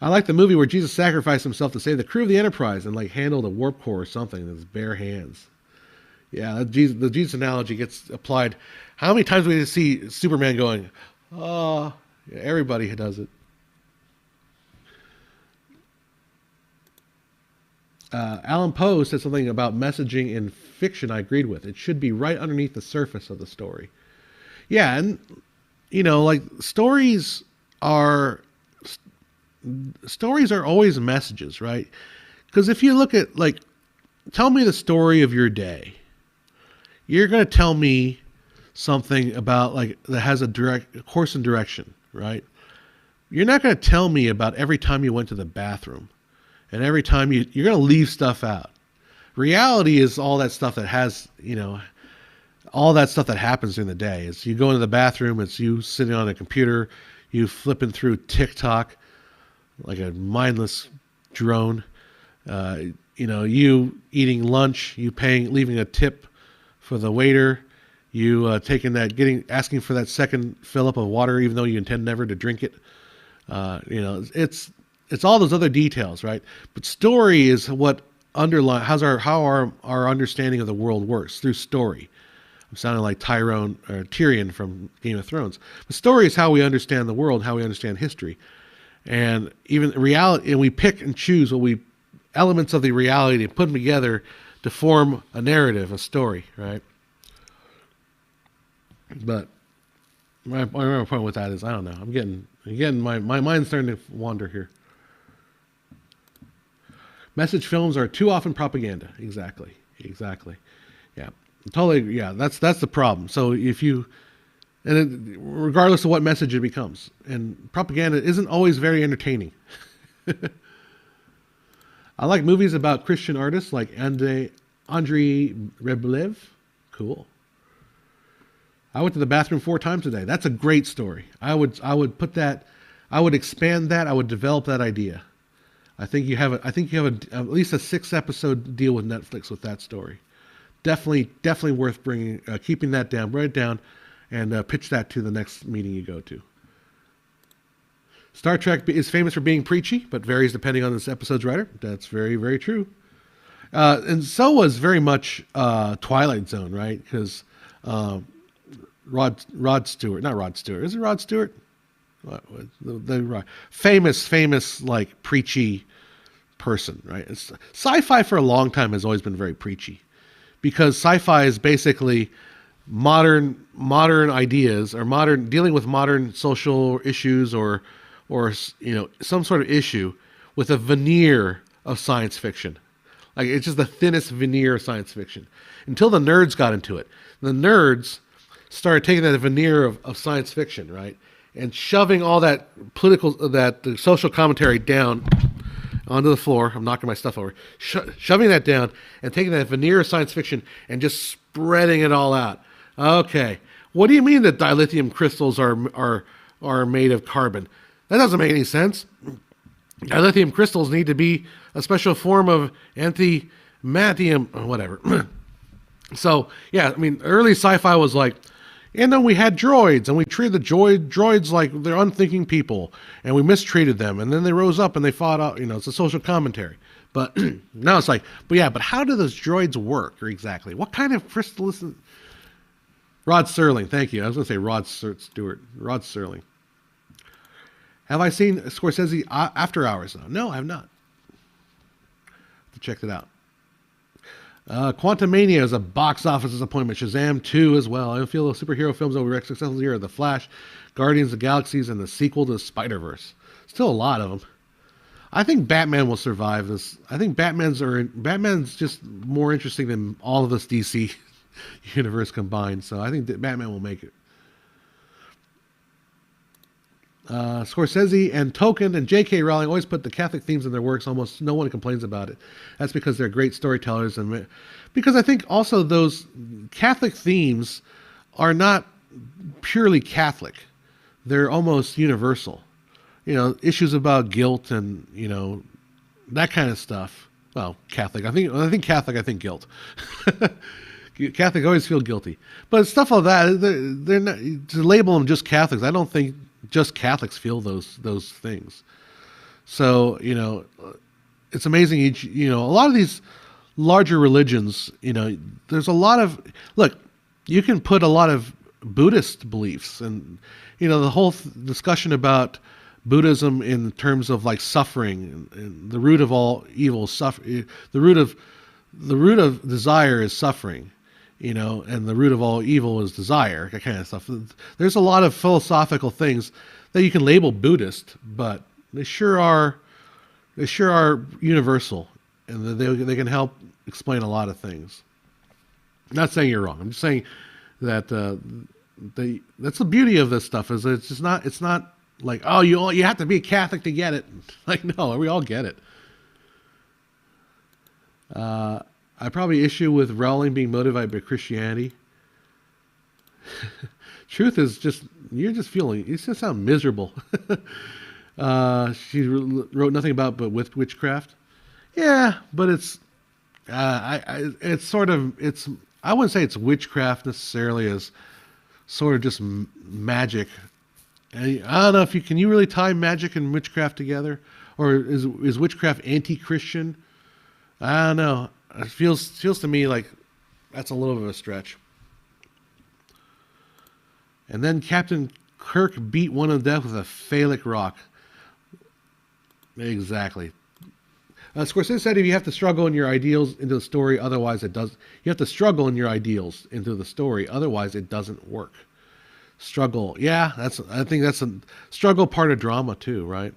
I like the movie where Jesus sacrificed himself to save the crew of the Enterprise and like handled a warp core or something with his bare hands. Yeah, the Jesus analogy gets applied. How many times do we see Superman going, oh, yeah, everybody does it. Alan Poe said something about messaging in fiction I agreed with. It should be right underneath the surface of the story. Yeah, and, like, stories are always messages, right? Because if you look at, like, tell me the story of your day, you're going to tell me something about, like, that has a course and direction, right? You're not going to tell me about every time you went to the bathroom and every time you're going to leave stuff out. Reality is all that stuff that has, all that stuff that happens during the day. It's you go into the bathroom, it's you sitting on a computer, you flipping through TikTok like a mindless drone, you eating lunch, you leaving a tip for the waiter, you asking for that second fill up of water even though you intend never to drink it. It's all those other details, right? But story is what how our understanding of the world works, through story. I'm sounding like Tyrion from Game of Thrones. The story is how we understand the world, how we understand history. And even reality, and we pick and choose elements of the reality and put them together to form a narrative, a story, right? But my point with that is, I don't know. I'm getting my mind's starting to wander here. Message films are too often propaganda. Exactly. Yeah, totally. Yeah, that's the problem. So regardless of what message it becomes, and propaganda isn't always very entertaining. I like movies about Christian artists like Andrei Rublev. Cool. I went to the bathroom 4 times a day. That's a great story. I would put that. I would expand that. I would develop that idea. I think you have at least a 6-episode deal with Netflix with that story. Definitely worth keeping that down. Write it down, and pitch that to the next meeting you go to. Star Trek is famous for being preachy, but varies depending on this episode's writer. That's very, very true. And so was very much Twilight Zone, right? Because Rod Stewart, not Rod Stewart. Is it Rod Stewart? The famous like preachy person, right? Sci-fi for a long time has always been very preachy because sci-fi is basically modern ideas or modern dealing with modern social issues or some sort of issue with a veneer of science fiction. Like it's just the thinnest veneer of science fiction until the nerds got into it. The nerds started taking that veneer of science fiction, right, and shoving all that the social commentary down onto the floor. I'm knocking my stuff over. Shoving that down and taking that veneer of science fiction and just spreading it all out. Okay, what do you mean that dilithium crystals are made of carbon? That doesn't make any sense. Dilithium crystals need to be a special form of antimathium, whatever. So, yeah, I mean, early sci-fi was like, and then we had droids, and we treated the droids like they're unthinking people, and we mistreated them, and then they rose up and they fought out, it's a social commentary. But now it's like, but how do those droids work exactly? What kind of crystallism? Rod Serling, thank you. I was going to say Rod Stewart. Rod Serling. Have I seen Scorsese After Hours, though? No, I have not. Check it out. Quantumania is a box office disappointment. Shazam 2 as well. I feel the superhero films that were successful here are The Flash, Guardians of the Galaxies, and the sequel to Spider-Verse. Still a lot of them. I think Batman will survive this. I think Batman's just more interesting than all of this DC universe combined. So I think that Batman will make it. Scorsese and Tolkien and J.K. Rowling always put the Catholic themes in their works. Almost no one complains about it. That's because they're great storytellers, and because I think also those Catholic themes are not purely Catholic. They're almost universal. Issues about guilt and that kind of stuff. Well, Catholic. I think Catholic. I think guilt. Catholic always feel guilty, but stuff like that. They're not to label them just Catholics. I don't think just Catholics feel those things. So it's amazing. A lot of these larger religions, there's a lot of look. You can put a lot of Buddhist beliefs, and the whole discussion about Buddhism in terms of like suffering and the root of all evil. The root of desire is suffering. And the root of all evil is desire, that kind of stuff. There's a lot of philosophical things that you can label Buddhist, but they sure are universal, and they can help explain a lot of things. I'm not saying you're wrong. I'm just saying that that's the beauty of this stuff is it's not like, oh, you have to be a Catholic to get it. Like, no, we all get it. I probably issue with Rowling being motivated by Christianity. Truth is you just sound miserable. She wrote nothing about but with witchcraft. Yeah, but it's I wouldn't say it's witchcraft necessarily as sort of just magic. I don't know if can you really tie magic and witchcraft together, or is witchcraft anti-Christian? I don't know. It feels to me like that's a little bit of a stretch. And then Captain Kirk beat one of them to death with a phallic rock. Exactly. Scorsese said if you have to struggle in your ideals into the story, otherwise it does. You have to struggle in your ideals into the story, otherwise it doesn't work. Struggle, yeah. I think that's a struggle part of drama too, right?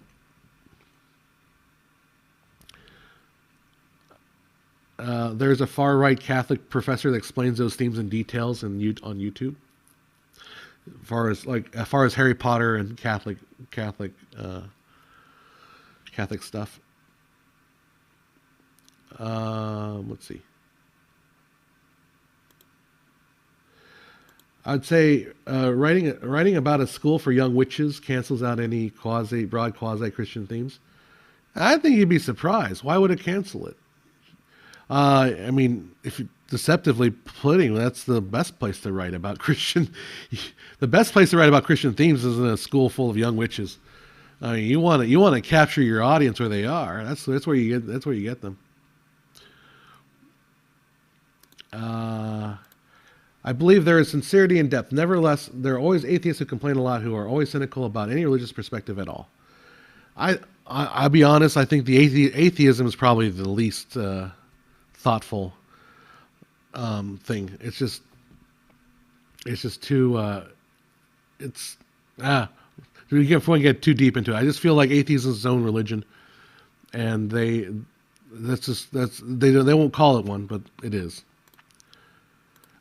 There's a far right Catholic professor that explains those themes in details on YouTube. As far as Harry Potter and Catholic stuff. Let's see. I'd say writing about a school for young witches cancels out any broad quasi-Christian themes. I think you'd be surprised. Why would it cancel it? I mean, if you deceptively putting, that's the best place to write about Christian. The best place to write about Christian themes is in a school full of young witches. I mean, you want to capture your audience where they are. That's where you get them. I believe there is sincerity and depth. Nevertheless, there are always atheists who complain a lot, who are always cynical about any religious perspective at all. I'll be honest. I think the atheism is probably the least thoughtful thing. It's just too. It's we can't get too deep into it. I just feel like atheism is its own religion, and they won't call it one, but it is.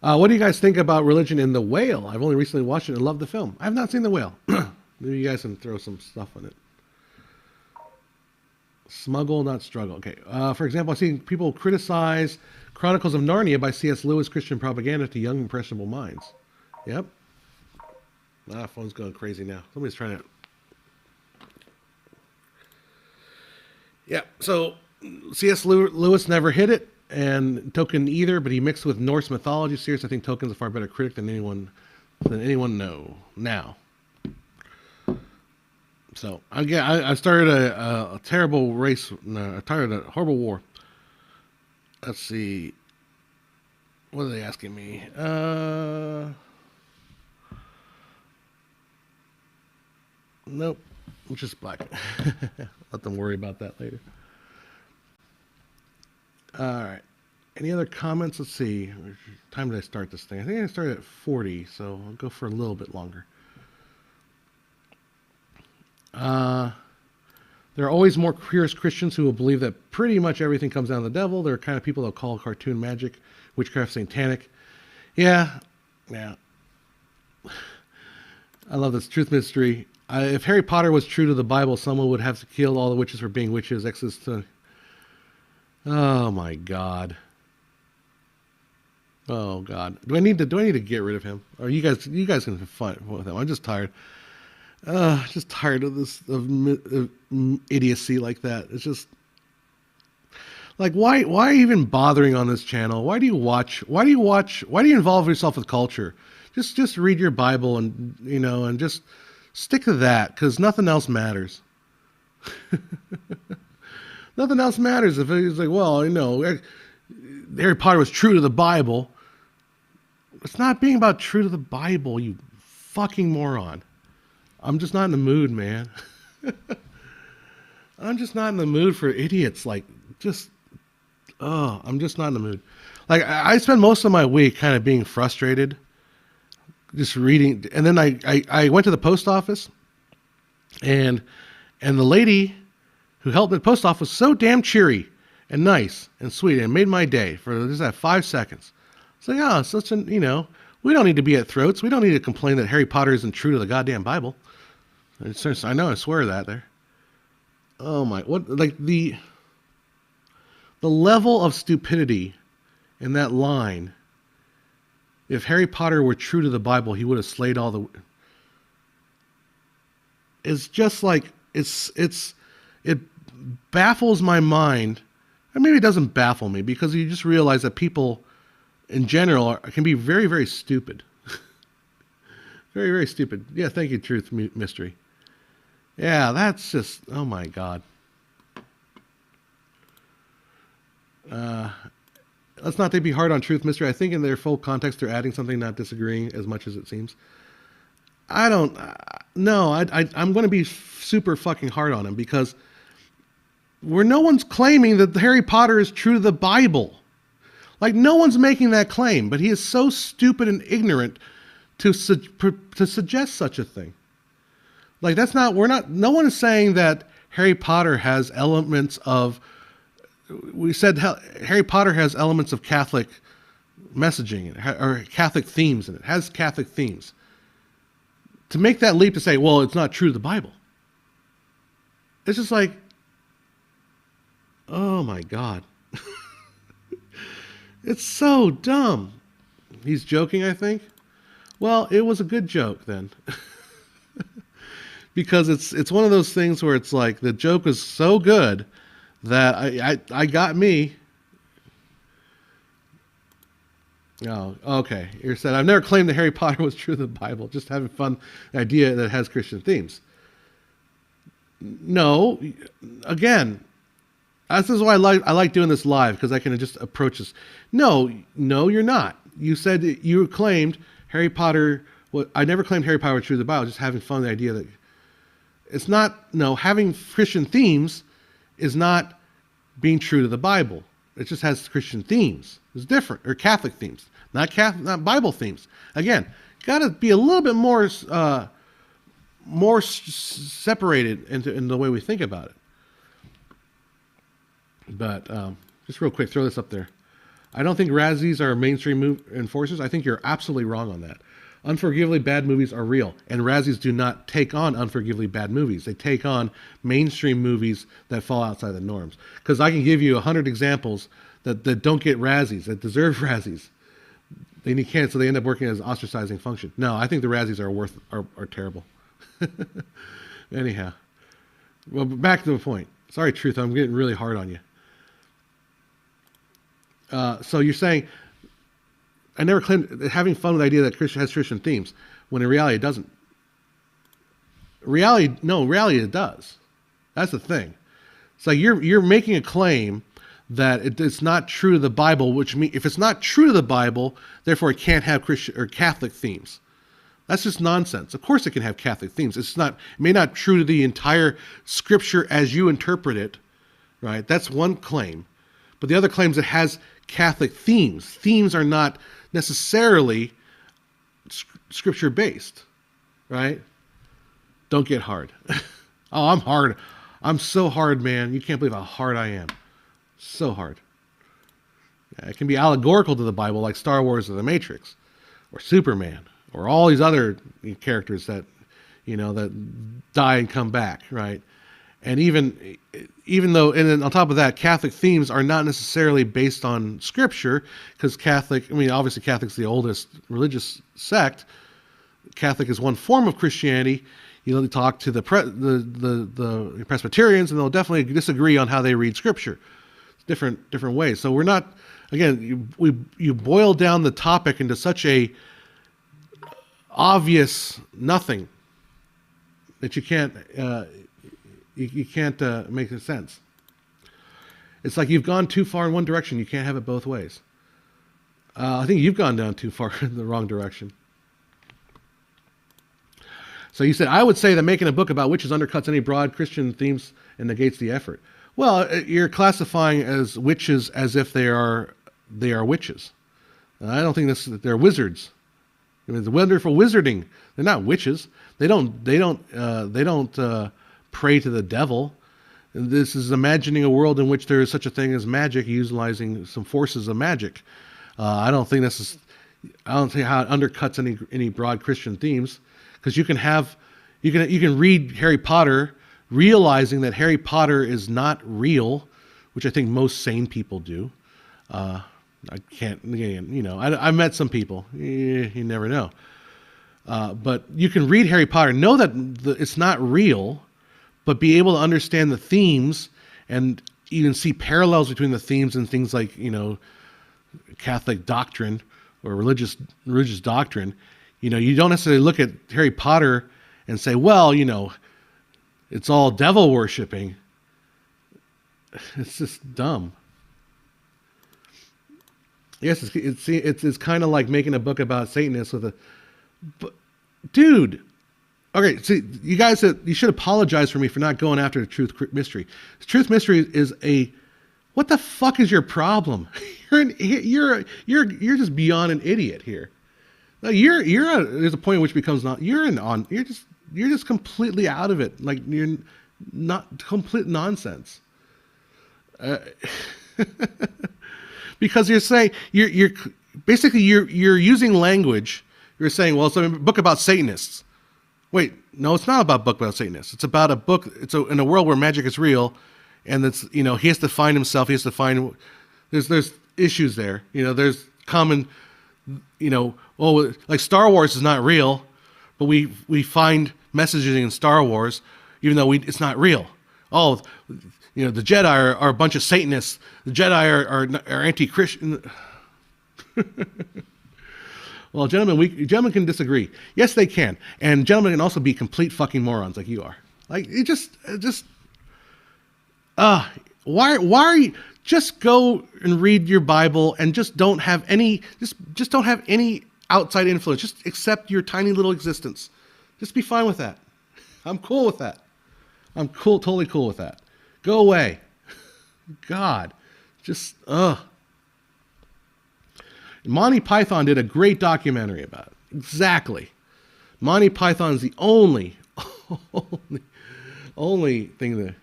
What do you guys think about religion in The Whale? I've only recently watched it and loved the film. I have not seen The Whale. Maybe you guys can throw some stuff on it. Smuggle, not struggle. Okay. For example, I've seen people criticize Chronicles of Narnia by C.S. Lewis Christian propaganda to young, impressionable minds. Yep. Phone's going crazy now. Somebody's trying to... Yeah, so C.S. Lewis never hit it, and Tolkien either, but he mixed with Norse mythology. Seriously, I think Tolkien's a far better critic than anyone know now. So I started a terrible race. No, I started a horrible war. Let's see. What are they asking me? Nope. I'm just black. Let them worry about that later. All right. Any other comments? Let's see. What time did I start this thing? I think I started at 40, so I'll go for a little bit longer. There are always more purist Christians who will believe that pretty much everything comes down to the devil. There are kind of people that call cartoon magic, witchcraft satanic. Yeah. I love this truth mystery. If Harry Potter was true to the Bible, someone would have to kill all the witches for being witches. Oh my God. Oh God. Do I need to get rid of him? Or you guys can have fun with him. I'm just tired. Just tired of this of idiocy like that. It's just like why even bothering on this channel? Why do you watch? Why do you involve yourself with culture? Just read your Bible and and just stick to that, because nothing else matters. Nothing else matters if it's like, well, Harry Potter was true to the Bible. It's not being about true to the Bible, you fucking moron. I'm just not in the mood, man. I'm just not in the mood for idiots. I'm just not in the mood. Like, I spend most of my week kind of being frustrated, just reading. And then I went to the post office, and the lady who helped at the post office was so damn cheery and nice and sweet, and made my day for just that 5 seconds. It's like, such an, we don't need to be at throats. We don't need to complain that Harry Potter isn't true to the goddamn Bible. I know, I swear that there. Oh my, the level of stupidity in that line. If Harry Potter were true to the Bible, he would have slayed all the... It's just like, it baffles my mind. Or maybe it doesn't baffle me, because you just realize that people in general can be very, very stupid. Very, very stupid. Yeah, thank you, Truth Mystery. Yeah, that's just, oh my God. Let's not be hard on Truth Mystery. I think in their full context, they're adding something, not disagreeing as much as it seems. I'm going to be super fucking hard on him, because no one's claiming that Harry Potter is true to the Bible. Like, no one's making that claim, but he is so stupid and ignorant to suggest such a thing. Like, no one is saying that Harry Potter has elements of, we said Harry Potter has elements of Catholic messaging or Catholic themes in it. It has Catholic themes. To make that leap to say, well, it's not true to the Bible. It's just like, oh my God. It's so dumb. He's joking, I think. Well, it was a good joke then. Because it's one of those things where it's like the joke is so good that I got me. Oh, okay. You said, I've never claimed that Harry Potter was true to the Bible. Just having fun, the idea that it has Christian themes. No, again, this is why I like doing this live, because I can just approach this. No, you're not. you said that you claimed Harry Potter. Well, I never claimed Harry Potter was true to the Bible. Just having fun with the idea that it's not. No, having Christian themes is not being true to the Bible. It just has Christian themes. It's different, or Catholic themes, not Bible themes. Again, got to be a little bit more separated in the way we think about it. But just real quick, throw this up there. I don't think Razzies are mainstream enforcers. I think you're absolutely wrong on that. Unforgivably bad movies are real, and Razzies do not take on unforgivably bad movies. They take on mainstream movies that fall outside the norms. Because I can give you 100 examples that don't get Razzies, that deserve Razzies. They can't, so they end up working as ostracizing function. No, I think the Razzies are terrible. Anyhow, well, back to the point. Sorry, Truth, I'm getting really hard on you. So you're saying, I never claimed having fun with the idea that Christian has Christian themes, when in reality it doesn't. Reality it does. That's the thing. It's like you're making a claim that it's not true to the Bible, which means if it's not true to the Bible, therefore it can't have Christian or Catholic themes. That's just nonsense. Of course it can have Catholic themes. It may not be true to the entire scripture as you interpret it, right? That's one claim. But the other claim is it has Catholic themes. Themes are not necessarily scripture based, right? Don't get hard. Oh, I'm hard. I'm so hard, man. You can't believe how hard I am. So hard. Yeah, it can be allegorical to the Bible, like Star Wars or The Matrix, or Superman, or all these other characters that, that die and come back, right? And even though, and then on top of that, Catholic themes are not necessarily based on Scripture, because obviously Catholic's the oldest religious sect. Catholic is one form of Christianity. You talk to the Presbyterians, and they'll definitely disagree on how they read Scripture. Different ways. So we're not, again, you boil down the topic into such a obvious nothing that you can't make sense. It's like you've gone too far in one direction. You can't have it both ways. I think you've gone down too far in the wrong direction. So you said, I would say that making a book about witches undercuts any broad Christian themes and negates the effort. Well, you're classifying as witches as if they are witches. I don't think they're wizards. I mean, it's wonderful wizarding. They're not witches. They don't pray to the devil. This is imagining a world in which there is such a thing as magic, utilizing some forces of magic. I don't think how it undercuts any broad Christian themes, because you can read Harry Potter realizing that Harry Potter is not real, which I think most sane people do. I can't, I met some people. You never know. But you can read Harry Potter, know that it's not real, but be able to understand the themes and even see parallels between the themes and things like, Catholic doctrine or religious doctrine. You don't necessarily look at Harry Potter and say, well, it's all devil worshipping. It's just dumb. Yes, it's kind of like making a book about Satanists but dude. Okay, see, you guys, you should apologize for me for not going after the truth mystery. The truth mystery is what the fuck is your problem? You're just beyond an idiot here. Now there's a point in which it becomes you're just completely out of it. Like, you're not complete nonsense. Because you're saying you're basically using language. You're saying, well, it's a book about Satanists. Wait, no, it's not about a book about Satanists. It's about a book. In a world where magic is real, and it's he has to find himself. He has to find. There's issues there. There's common. Like Star Wars is not real, but we find messaging in Star Wars, even though it's not real. Oh, the Jedi are a bunch of Satanists. The Jedi are anti-Christian. Well, gentlemen can disagree. Yes, they can. And gentlemen can also be complete fucking morons like you are. Like, why are you, just go and read your Bible and just don't have any just don't have any outside influence. Just accept your tiny little existence. Just be fine with that. I'm cool with that. I'm totally cool with that. Go away. God. Just Monty Python did a great documentary about it. Exactly. Monty Python is the only thing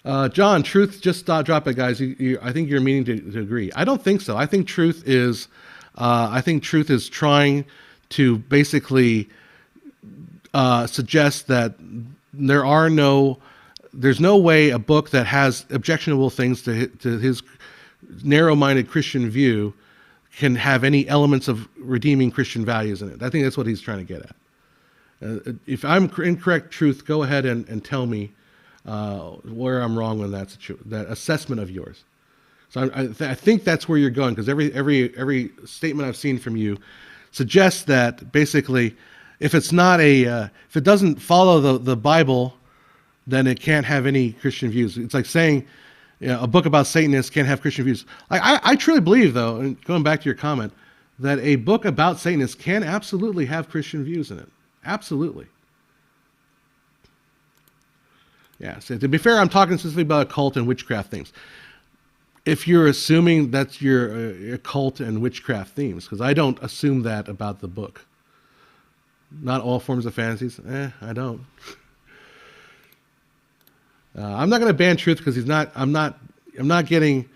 that. John, truth just drop it, guys. I think you're meaning to agree. I don't think so. I think truth is trying to basically suggest that there's no way a book that has objectionable things to his narrow-minded Christian view can have any elements of redeeming Christian values in it. I think that's what he's trying to get at. If I'm incorrect, truth, go ahead and tell me where I'm wrong on that assessment of yours. So I think that's where you're going, because every statement I've seen from you suggests that basically, if it doesn't follow the Bible, then it can't have any Christian views. It's like saying, a book about Satanists can't have Christian views. I truly believe, though, and going back to your comment, that a book about Satanists can absolutely have Christian views in it. Absolutely. Yeah, so to be fair, I'm talking specifically about occult and witchcraft themes. If you're assuming that's your occult and witchcraft themes, because I don't assume that about the book. Not all forms of fantasies. I don't. I'm not going to ban truth because I'm not getting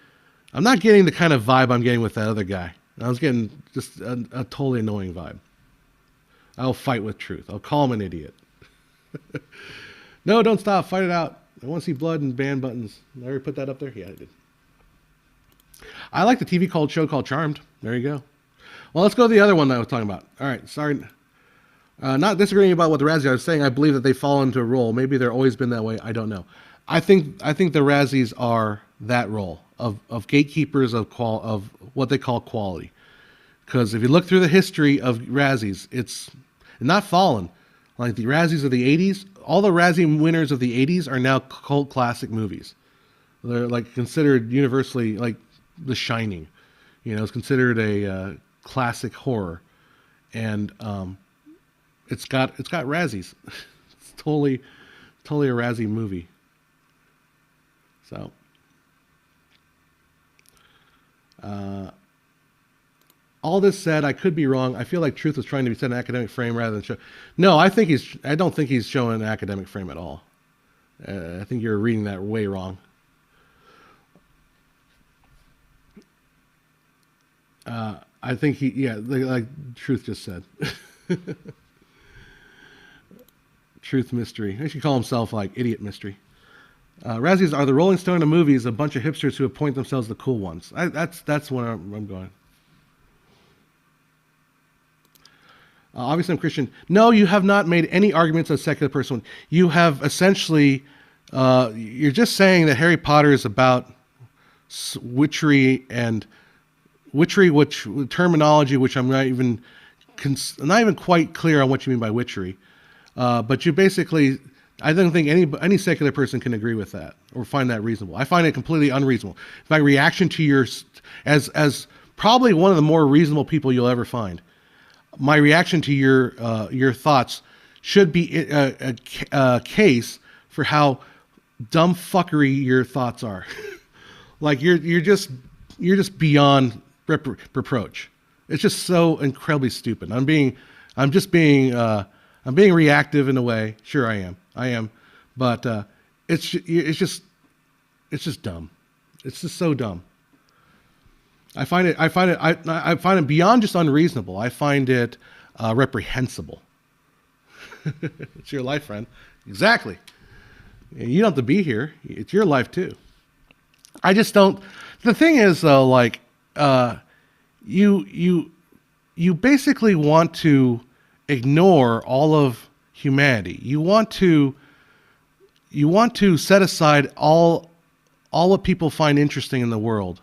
the kind of vibe I'm getting with that other guy. I was getting just a totally annoying vibe. I'll fight with truth. I'll call him an idiot. No, don't stop. Fight it out. I want to see blood and ban buttons. Did I already put that up there? Yeah, I did. I like the TV show called Charmed. There you go. Well, let's go to the other one that I was talking about. All right, sorry. Not disagreeing about what the Razzies are. I was saying I believe that they fall into a role. Maybe they've always been that way. I don't know. I think the Razzies are that role of gatekeepers of what they call quality. Because if you look through the history of Razzies, it's not fallen. Like the Razzies of the 80s, all the Razzie winners of the 80s are now cult classic movies. They're like considered universally, like The Shining. It's considered a classic horror. And it's got Razzies. It's totally a Razzie movie. So all this said, I could be wrong. I feel like truth is trying to be set in an academic frame rather than show. No, I don't think he's showing an academic frame at all. I think you're reading that way wrong. I think like truth just said. Truth mystery. He should call himself like idiot mystery. Razzies are the Rolling Stone of movies, a bunch of hipsters who appoint themselves the cool ones. That's where I'm going. Obviously, I'm Christian. No, you have not made any arguments as a secular person. You have essentially, you're just saying that Harry Potter is about witchery, which terminology, which I'm not even quite clear on what you mean by witchery. But you basically, I don't think any secular person can agree with that or find that reasonable. I find it completely unreasonable. My reaction to as probably one of the more reasonable people you'll ever find, my reaction to your thoughts should be a case for how dumb fuckery your thoughts are. Like you're just beyond reproach. It's just so incredibly stupid. I'm being reactive in a way. Sure, I am, but it's just dumb. It's just so dumb. I find it beyond just unreasonable. I find it reprehensible. It's your life, friend. Exactly. You don't have to be here. It's your life too. I just don't. The thing is, though, like you basically want to ignore all of humanity. You want to set aside all what people find interesting in the world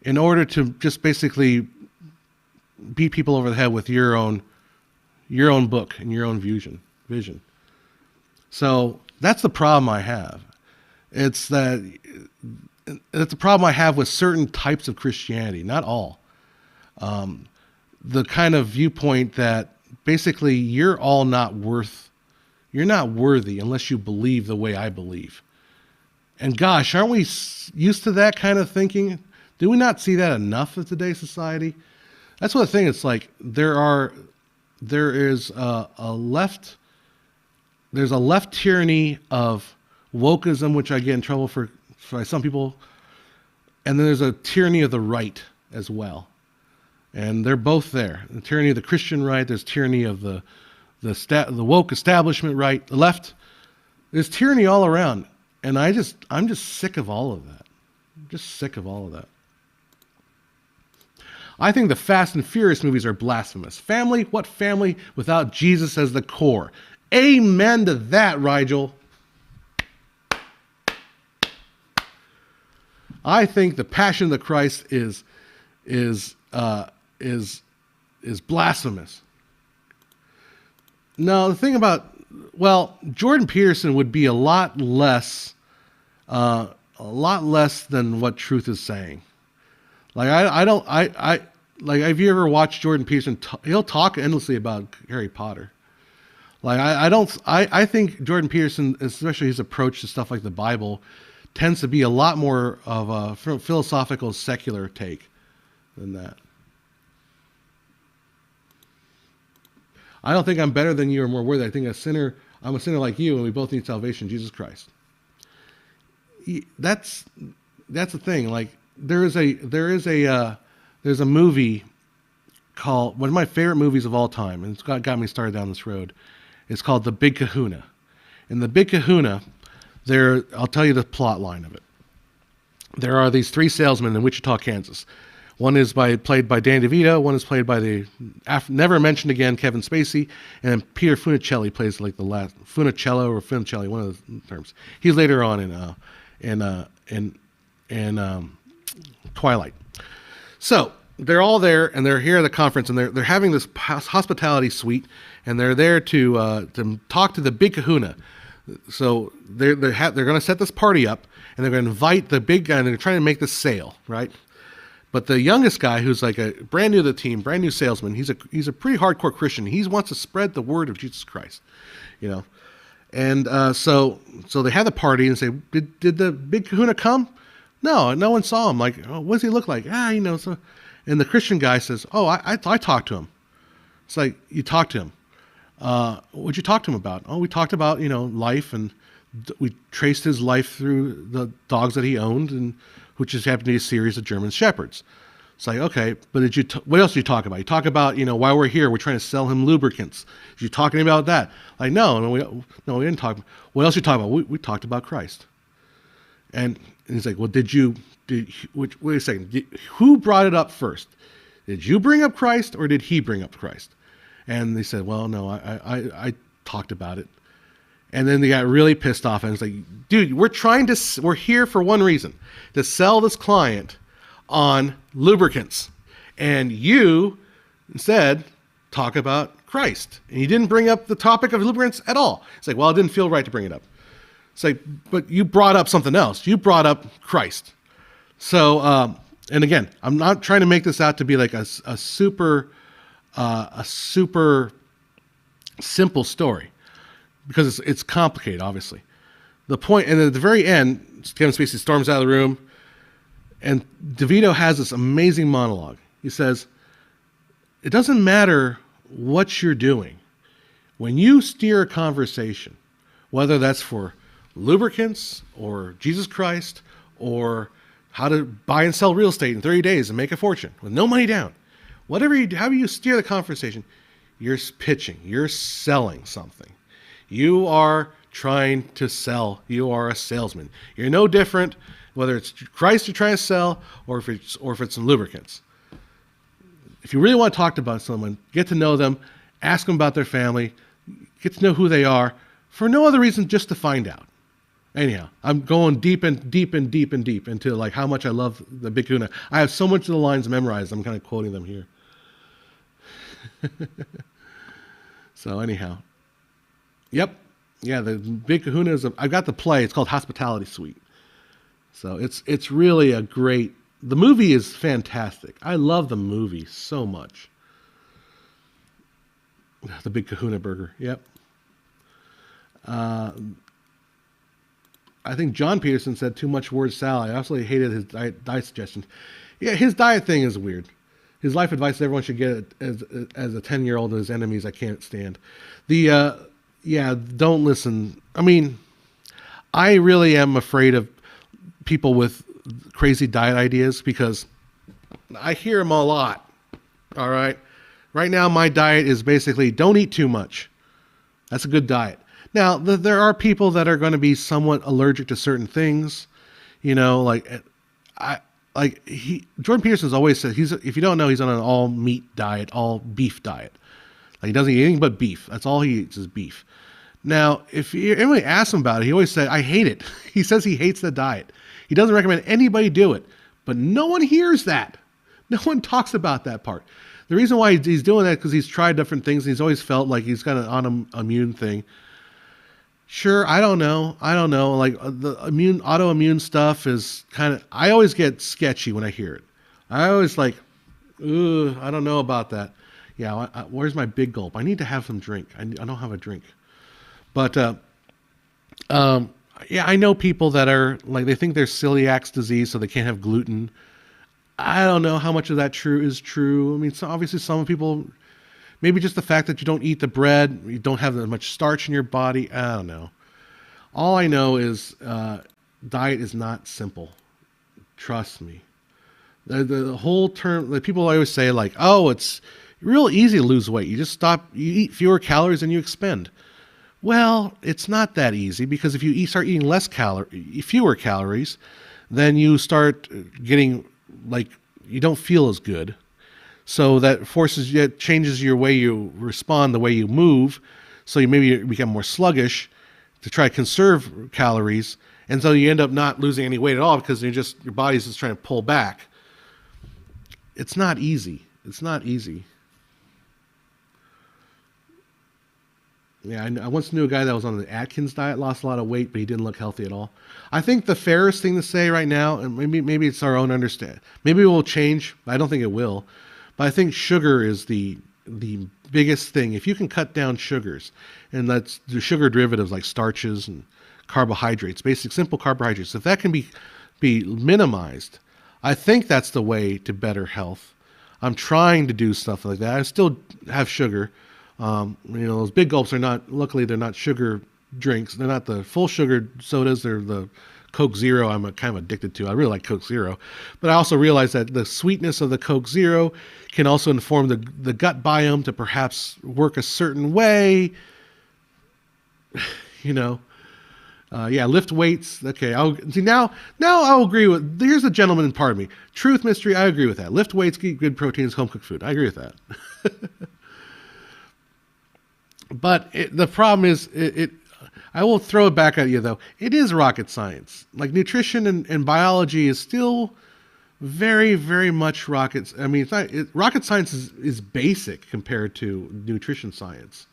in order to just basically beat people over the head with your own book and your own vision. So that's the problem I have. It's that that's the problem I have with certain types of Christianity, not all. The kind of viewpoint that basically you're not worthy unless you believe the way I believe. And gosh, aren't we used to that kind of thinking? Do we not see that enough in today's society? That's what the thing. It's like there is there's a left tyranny of wokeism, which I get in trouble for by some people, and then there's a tyranny of the right as well, and they're both there. The tyranny of the Christian right, there's tyranny of the woke establishment right, the left. There's tyranny all around, and I'm just sick of all of that. I'm just sick of all of that. I think the Fast and Furious movies are blasphemous. Family? What family without Jesus as the core? Amen to that, Rigel. I think the Passion of the Christ is blasphemous. No, the thing about, Jordan Peterson would be a lot less than what truth is saying. Like have you ever watched Jordan Peterson? He'll talk endlessly about Harry Potter. Like I think Jordan Peterson, especially his approach to stuff like the Bible, tends to be a lot more of a philosophical, secular take than that. I don't think I'm better than you or more worthy. I think I'm a sinner like you, and we both need salvation, Jesus Christ. That's the thing. Like there's a movie called, one of my favorite movies of all time, and it's got me started down this road. It's called The Big Kahuna. In The Big Kahuna, I'll tell you the plot line of it. There are these three salesmen in Wichita, Kansas. One is played by Danny DeVito. One is played by the never mentioned again Kevin Spacey, and Peter Funicelli plays like the last Funicello or Funicelli, one of the terms. He's later on in Twilight. So they're all there, and they're here at the conference, and they're having this hospitality suite, and they're there to talk to the Big Kahuna. So they're going to set this party up, and they're going to invite the big guy, and they're trying to make this sale, right? But the youngest guy, who's like a brand new to the team, brand new salesman, he's a pretty hardcore Christian. He wants to spread the word of Jesus Christ, you know. And so they have the party and say, did the Big Kahuna come? No one saw him. Like, oh, what does he look like? So. And the Christian guy says, oh, I talked to him. It's like, you talked to him. What'd you talk to him about? Oh, we talked about, life, and we traced his life through the dogs that he owned, and which just happened to be a series of German Shepherds. It's like, okay, but what else did you talk about? You talk about, while we're here, we're trying to sell him lubricants. Did you talking about that? Like, no, we didn't talk. What else did you talk about? We talked about Christ. And he's like, well, wait a second. Who brought it up first? Did you bring up Christ, or did he bring up Christ? And they said, well, no, I talked about it. And then they got really pissed off, and it's like, dude, we're here for one reason, to sell this client on lubricants. And you instead talk about Christ. And you didn't bring up the topic of lubricants at all. It's like, well, it didn't feel right to bring it up. It's like, but you brought up something else. You brought up Christ. So, and again, I'm not trying to make this out to be like a super simple story, because it's complicated, obviously. The point, and at the very end, Kevin Spacey storms out of the room, and DeVito has this amazing monologue. He says, it doesn't matter what you're doing. When you steer a conversation, whether that's for lubricants or Jesus Christ or how to buy and sell real estate in 30 days and make a fortune with no money down, however you steer the conversation, you're pitching, you're selling something. You are trying to sell. You are a salesman. You're no different whether it's Christ you're trying to sell or if it's some lubricants. If you really want to talk about someone, get to know them, ask them about their family, get to know who they are, for no other reason, just to find out. Anyhow, I'm going deep into like how much I love the Big Kahuna. I have so much of the lines memorized. I'm kind of quoting them here. So anyhow, yep. Yeah, the Big Kahuna is. I've got the play. It's called Hospitality Suite. So it's really a great. The movie is fantastic. I love the movie so much. The Big Kahuna burger. Yep. Uh, I think John Peterson said too much word salad. I absolutely hated his diet suggestions. Yeah, his diet thing is weird. His life advice everyone should get as a 10-year-old and his enemies I can't stand. The yeah, don't listen. I mean, I really am afraid of people with crazy diet ideas because I hear them a lot. All right. Right now, my diet is basically don't eat too much. That's a good diet. Now, there are people that are going to be somewhat allergic to certain things. You know, I Jordan Peterson's always said if you don't know, he's on an all meat diet, all beef diet. Like he doesn't eat anything but beef. That's all he eats is beef. Now, if anybody asks him about it, he always said, I hate it. He says he hates the diet. He doesn't recommend anybody do it. But no one hears that. No one talks about that part. The reason why he's doing that is because he's tried different things. And he's always felt like he's got an autoimmune thing. Sure, I don't know. Like the autoimmune stuff is kind of, I always get sketchy when I hear it. I always like, ooh, I don't know about that. Yeah, where's my big gulp? I need to have some drink. I don't have a drink. But yeah, I know people that are like they think they're celiac disease, so they can't have gluten. I don't know how much of that is true. I mean, so obviously some people, maybe just the fact that you don't eat the bread, you don't have that much starch in your body. I don't know. All I know is diet is not simple. Trust me. The whole term, like people always say like, oh, it's real easy to lose weight. You just you eat fewer calories than you expend. Well, it's not that easy because if you start eating fewer calories, then you start getting like you don't feel as good. So that changes your way you respond, the way you move. So you become more sluggish to try to conserve calories, and so you end up not losing any weight at all because your body's just trying to pull back. It's not easy. It's not easy. Yeah, I once knew a guy that was on the Atkins diet, lost a lot of weight, but he didn't look healthy at all. I think the fairest thing to say right now, and maybe it's our own understanding. Maybe it will change. But I don't think it will. But I think sugar is the biggest thing. If you can cut down sugars, and that's the sugar derivatives like starches and carbohydrates, basic simple carbohydrates, if that can be minimized, I think that's the way to better health. I'm trying to do stuff like that. I still have sugar. Those big gulps luckily they're not sugar drinks. They're not the full sugar sodas. They're the Coke Zero I'm kind of addicted to. I really like Coke Zero. But I also realize that the sweetness of the Coke Zero can also inform the gut biome to perhaps work a certain way. Lift weights. Okay, I'll agree with, here's the gentleman part of me. Truth, mystery, I agree with that. Lift weights, eat good proteins, home cooked food. I agree with that. But the problem is, I will throw it back at you though. It is rocket science. Like nutrition and biology is still very, very much rocket. I mean, rocket science is basic compared to nutrition science.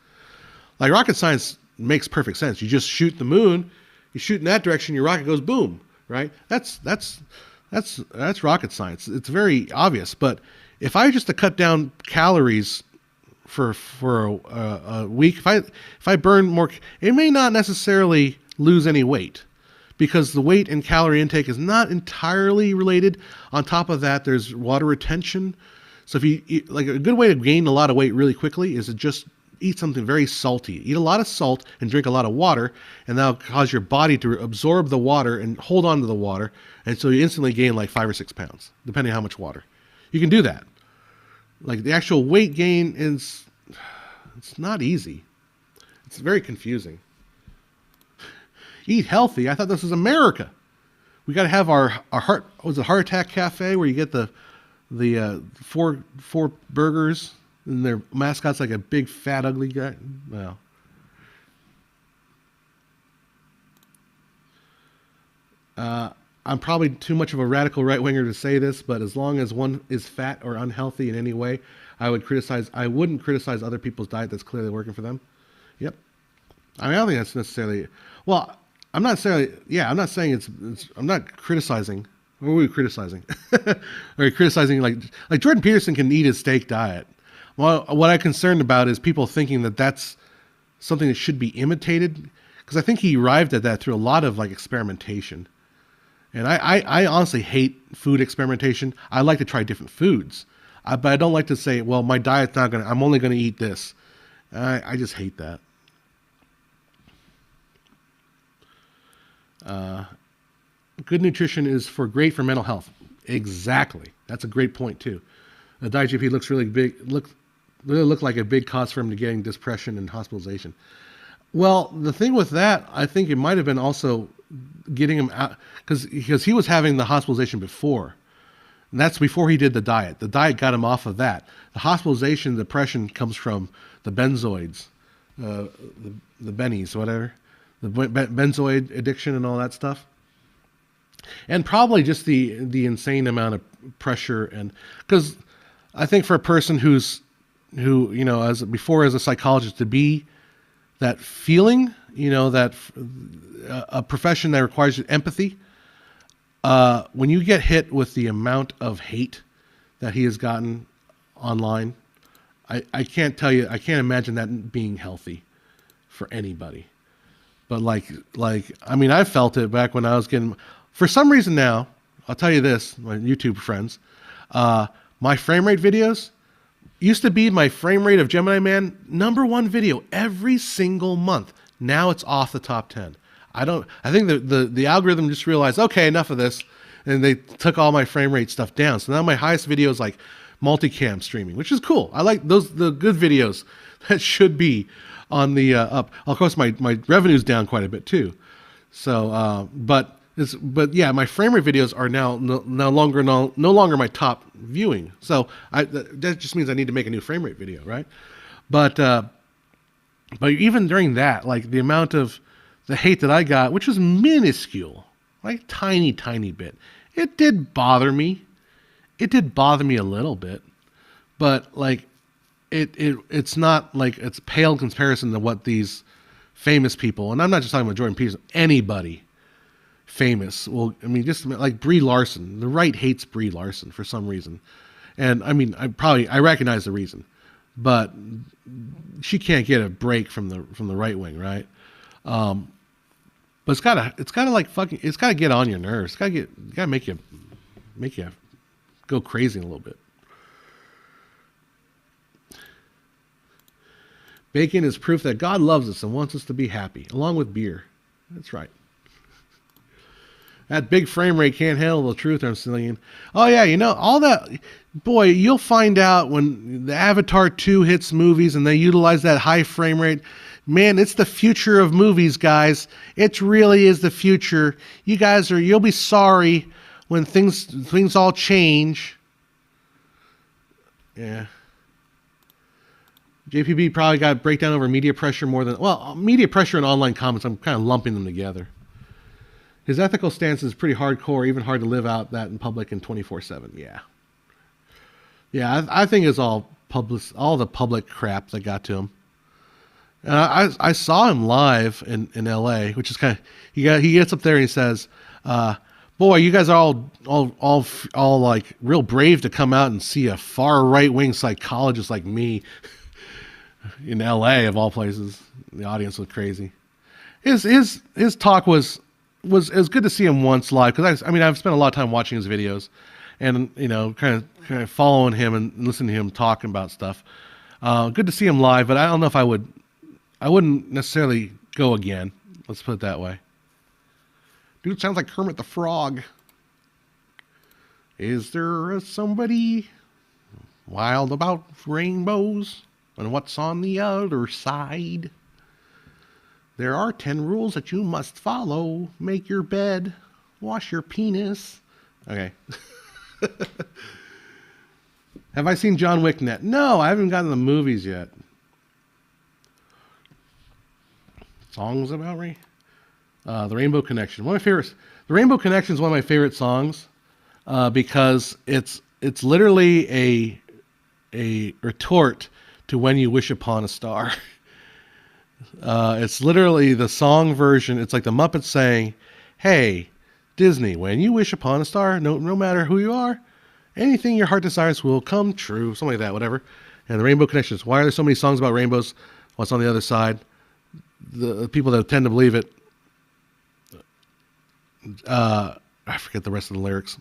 Like rocket science makes perfect sense. You just shoot the moon, you shoot in that direction, your rocket goes boom, right? That's rocket science. It's very obvious. But if I just to cut down calories for a week, if I burn more, it may not necessarily lose any weight because the weight and calorie intake is not entirely related. On top of that, there's water retention. So if you eat, like a good way to gain a lot of weight really quickly is to just eat something very salty. Eat a lot of salt and drink a lot of water, and that'll cause your body to absorb the water and hold on to the water, and so you instantly gain like 5 or 6 pounds, depending on how much water. You can do that. Like the actual weight gain it's not easy. It's very confusing. Eat healthy. I thought this was America. We got to have our heart attack cafe where you get the four burgers and their mascot's like a big fat ugly guy. Well, I'm probably too much of a radical right winger to say this, but as long as one is fat or unhealthy in any way, I wouldn't criticize other people's diet that's clearly working for them. Yep. I mean, I don't think that's necessarily. Well, I'm not necessarily. Yeah, I'm not saying it's. I'm not criticizing. What are we criticizing? Are we criticizing like Jordan Peterson can eat his steak diet? Well, what I'm concerned about is people thinking that that's something that should be imitated, because I think he arrived at that through a lot of like experimentation. And I honestly hate food experimentation. I like to try different foods, but I don't like to say, well, my diet's not gonna. I'm only gonna eat this. I just hate that. Good nutrition is great for mental health. Exactly. That's a great point too. The diet GP looks really big. Really look like a big cause for him to getting depression and hospitalization. Well, the thing with that, I think it might have been also getting him out because he was having the hospitalization before. And that's before he did the diet. The diet got him off of that. The hospitalization, depression comes from the benzoids, the bennies, whatever, the benzoid addiction and all that stuff, and probably just the insane amount of pressure. And because I think for a person who as before as a psychologist to be that feeling, that a profession that requires empathy. When you get hit with the amount of hate that he has gotten online, I can't tell you, I can't imagine that being healthy for anybody. But I mean, I felt it back when I was getting, for some reason now, I'll tell you this, my YouTube friends, my frame rate videos used to be my frame rate of Gemini Man, #1 video every single month. Now it's off the top 10. I think the algorithm just realized, okay, enough of this. And they took all my frame rate stuff down. So now my highest video is like multicam streaming, which is cool. I like the good videos that should be on the up. Of course, my revenue's down quite a bit too. So, but yeah, my frame rate videos are now no longer my top viewing. So that just means I need to make a new frame rate video, right? But even during that, like the amount of the hate that I got, which was minuscule, like tiny bit, it did bother me. It did bother me a little bit, but like it's not like it's pale in comparison to what these famous people, and I'm not just talking about Jordan Peterson, anybody famous. Well, I mean, just like Brie Larson, the right hates Brie Larson for some reason. And I mean, I recognize the reason, but she can't get a break from the right wing, right? But it's gotta get on your nerves. It's gotta make you go crazy a little bit. Bacon is proof that God loves us and wants us to be happy, along with beer. That's right. That big frame rate can't handle the truth, I'm saying. Oh yeah, all that. Boy, you'll find out when the Avatar 2 hits movies and they utilize that high frame rate. Man, it's the future of movies, guys. It really is the future. You'll be sorry when things all change. Yeah. JPB probably got a breakdown over media pressure more than, media pressure and online comments. I'm kind of lumping them together. His ethical stance is pretty hardcore, even hard to live out that in public and 24/7. Yeah. Yeah, I think it's all the public crap that got to him. And I saw him live in LA, which is kind of, he gets up there and he says, boy, you guys are all like real brave to come out and see a far right wing psychologist like me in LA of all places. The audience was crazy. His talk was it was good to see him once live, because I've spent a lot of time watching his videos and kind of following him and listening to him talking about stuff. Good to see him live, but I don't know if I wouldn't necessarily go again. Let's put it that way. Dude sounds like Kermit the Frog. Is there somebody wild about rainbows and what's on the other side? There are 10 rules that you must follow. Make your bed. Wash your penis. Okay. Have I seen John Wick yet? No, I haven't gotten the movies yet. Songs about me? The Rainbow Connection. One of my favorites. The Rainbow Connection is one of my favorite songs because it's literally a retort to When You Wish Upon a Star. It's literally the song version. It's like the Muppets saying, "Hey, Disney, when you wish upon a star, no matter who you are, anything your heart desires will come true." Something like that, whatever. And the Rainbow Connections. Why are there so many songs about rainbows? What's on the other side? The people that tend to believe it. I forget the rest of the lyrics,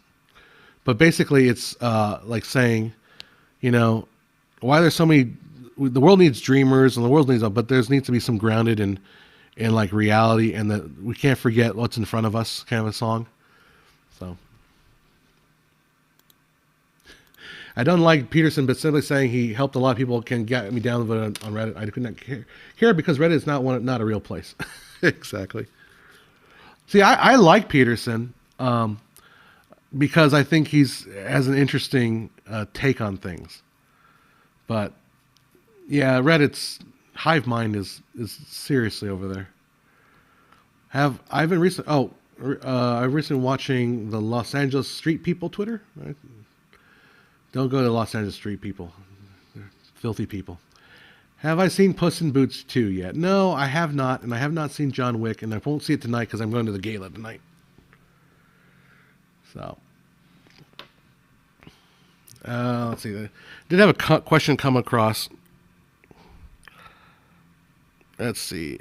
but basically, it's like saying, you know, why there's so many. The world needs dreamers, and the world needs, but there needs to be some grounded in like reality, and that we can't forget what's in front of us. Kind of a song. So I don't like Peterson, but simply saying he helped a lot of people can get me downloaded on Reddit. I could not care because Reddit is not a real place. Exactly. See, I like Peterson because I think he's has an interesting take on things. But yeah, Reddit's hive mind is seriously over there. I've been recently? I've recently watching the Los Angeles street people Twitter. Right? Don't go to Los Angeles street people. They're filthy people. Have I seen Puss in Boots 2 yet? No, I have not, and I have not seen John Wick, and I won't see it tonight because I'm going to the gala tonight. So, let's see. I did have a question come across. Let's see.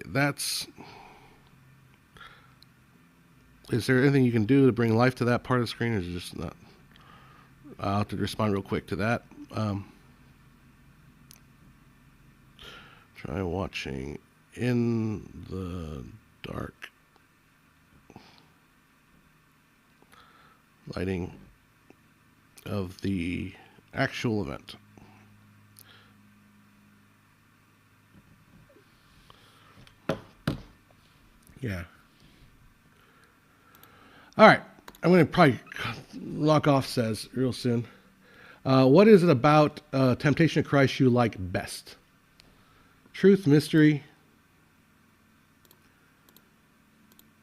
Is there anything you can do to bring life to that part of the screen, or is it just not? I'll have to respond real quick to that. Try watching In the Dark. Lighting of the actual event. Yeah. All right. I'm going to probably lock off says real soon. What is it about Temptation of Christ you like best? Truth, mystery.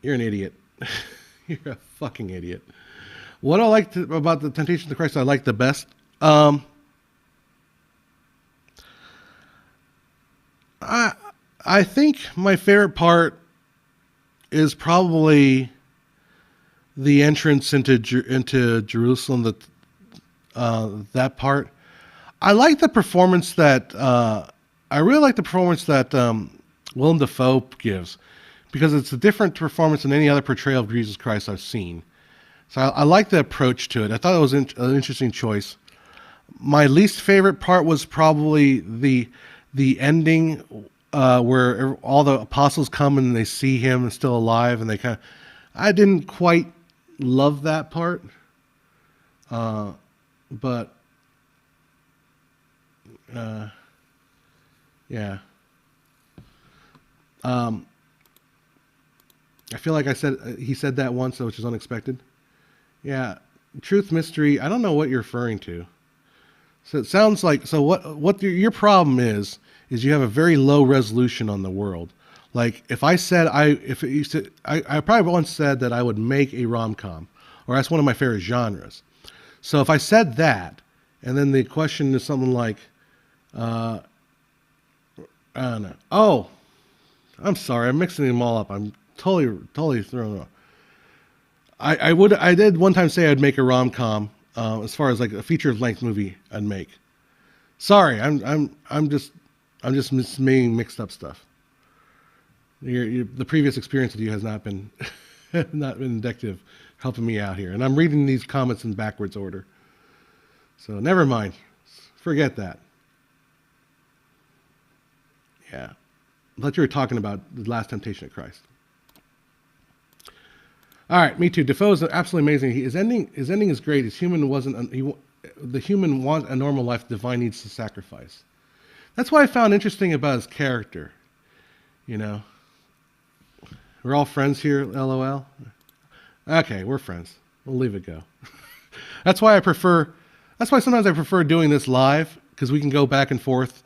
You're an idiot. You're a fucking idiot. What I like about the Temptation of Christ I like the best? I think my favorite part is probably the entrance into Jerusalem. That part. I like the performance that I really like the performance that Willem Dafoe gives, because it's a different performance than any other portrayal of Jesus Christ I've seen. So I like the approach to it. I thought it was an interesting choice. My least favorite part was probably the ending where all the apostles come and they see him still alive, and they kind of. I didn't quite love that part, but yeah. I feel like he said that once, which is unexpected. Yeah, truth, mystery. I don't know what you're referring to. So it sounds like what your problem is you have a very low resolution on the world. Like if I said I probably once said that I would make a rom-com, or that's one of my favorite genres. So if I said that, and then the question is something like, I don't know. Oh, I'm sorry, I'm mixing them all up. I'm totally thrown off. I did one time say I'd make a rom-com, as far as like a feature-length movie I'd make. Sorry, I'm just making mixed up stuff. The previous experience with you has not been not been indicative, helping me out here, and I'm reading these comments in backwards order. So never mind, forget that. Yeah, I thought you were talking about the Last Temptation of Christ. All right, me too. Defoe is absolutely amazing. His ending is great. The human wants a normal life. The divine needs to sacrifice. That's what I found interesting about his character. You know, we're all friends here. LOL. Okay, we're friends. We'll leave it go. That's why sometimes I prefer doing this live, because we can go back and forth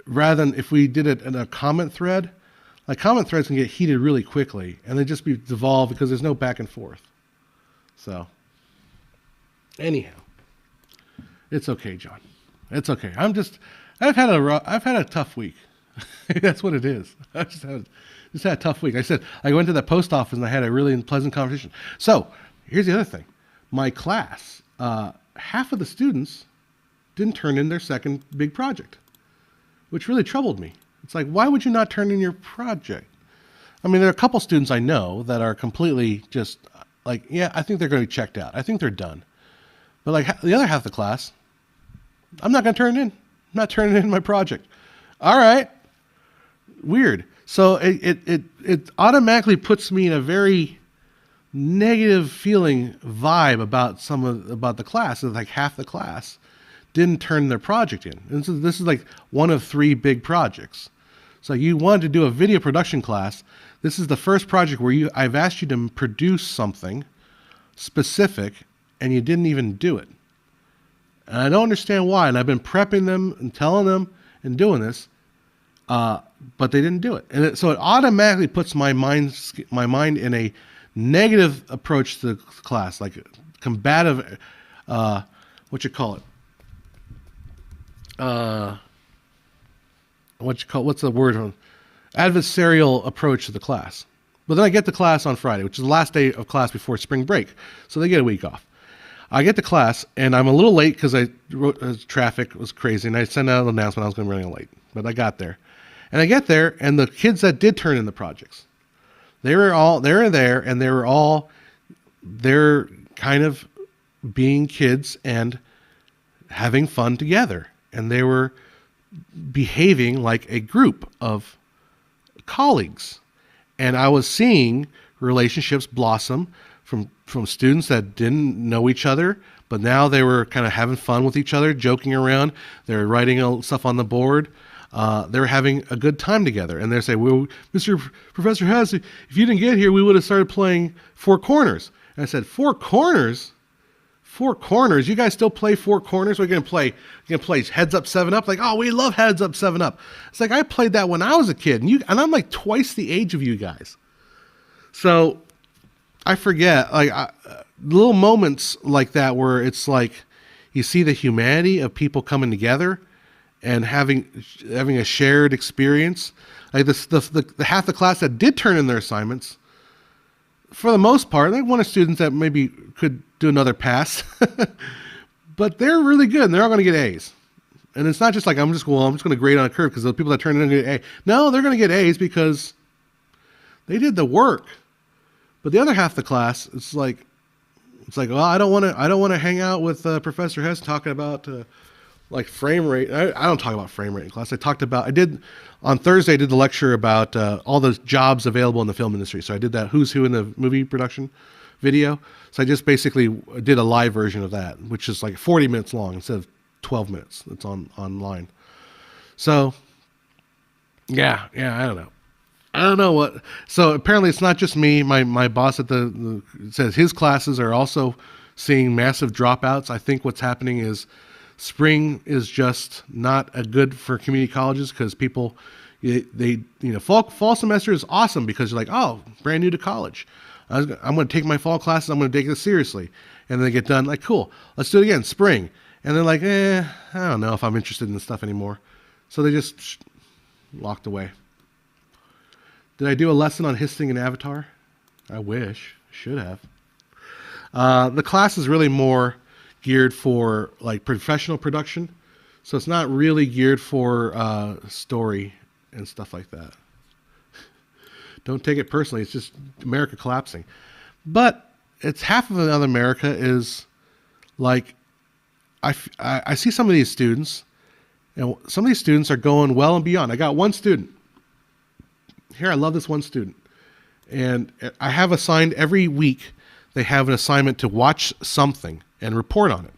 rather than if we did it in a comment thread. Like comment threads can get heated really quickly, and they just be devolved because there's no back and forth. So, anyhow, it's okay, John. It's okay. I've had a tough week. That's what it is. Just had a tough week. I said I went to the post office and I had a really pleasant conversation. So here's the other thing. My class, half of the students didn't turn in their second big project, which really troubled me. It's like, why would you not turn in your project? I mean, there are a couple students I know that are completely just like, yeah, I think they're going to be checked out. I think they're done. But like the other half of the class, I'm not going to turn it in. I'm not turning in my project. All right. Weird. So it automatically puts me in a very negative feeling vibe about the class. It's like half the class didn't turn their project in. And this is like one of 3 big projects. So you wanted to do a video production class. This is the first project where I've asked you to produce something specific and you didn't even do it. And I don't understand why. And I've been prepping them and telling them and doing this, but they didn't do it. And so it automatically puts my mind in a negative approach to the class, like combative, what's the word? Adversarial approach to the class. But then I get to class on Friday, which is the last day of class before spring break. So they get a week off. I get to class and I'm a little late because traffic was crazy and I sent out an announcement I was going to be running late. But I got there. And I get there and the kids that did turn in the projects, they were there and they're kind of being kids and having fun together. And they were behaving like a group of colleagues. And I was seeing relationships blossom from students that didn't know each other, but now they were kind of having fun with each other, joking around. They were writing stuff on the board. They were having a good time together. And they say, well, Mr. Professor Hess, if you didn't get here, we would have started playing Four Corners. And I said, Four Corners? 4 Corners? You guys still play 4 Corners? We're going to play Heads Up 7 Up? Like, oh, we love Heads Up 7 Up. It's like, I played that when I was a kid, and I'm like twice the age of you guys. So I forget, like little moments like that where it's like you see the humanity of people coming together and having a shared experience. Like the half the class that did turn in their assignments, for the most part, they one of students that maybe could do another pass, but they're really good and they're all going to get A's. And it's not just like I'm just going to grade on a curve because the people that turn in get A. No, they're going to get A's because they did the work. But the other half of the class, it's like, well, I don't want to hang out with Professor Hess talking about like frame rate. I don't talk about frame rate in class. On Thursday, I did the lecture about all the jobs available in the film industry. So I did that who's who in the movie production video. So I just basically did a live version of that, which is like 40 minutes long instead of 12 minutes. It's online. So yeah, I don't know what. So apparently it's not just me. My boss at says his classes are also seeing massive dropouts. I think what's happening is spring is just not a good for community colleges because people, fall semester is awesome because you're like, oh, brand new to college. I'm going to take my fall classes. I'm going to take this seriously. And then they get done like, cool, let's do it again, spring. And they're like, I don't know if I'm interested in this stuff anymore. So they just locked away. Did I do a lesson on hissing and Avatar? I wish. Should have. The class is really more geared for like professional production. So it's not really geared for story and stuff like that. Don't take it personally. It's just America collapsing. But it's half of another America is like, I see some of these students, and some of these students are going well and beyond. I got one student. Here, I love this one student. And I have assigned every week, they have an assignment to watch something and report on it.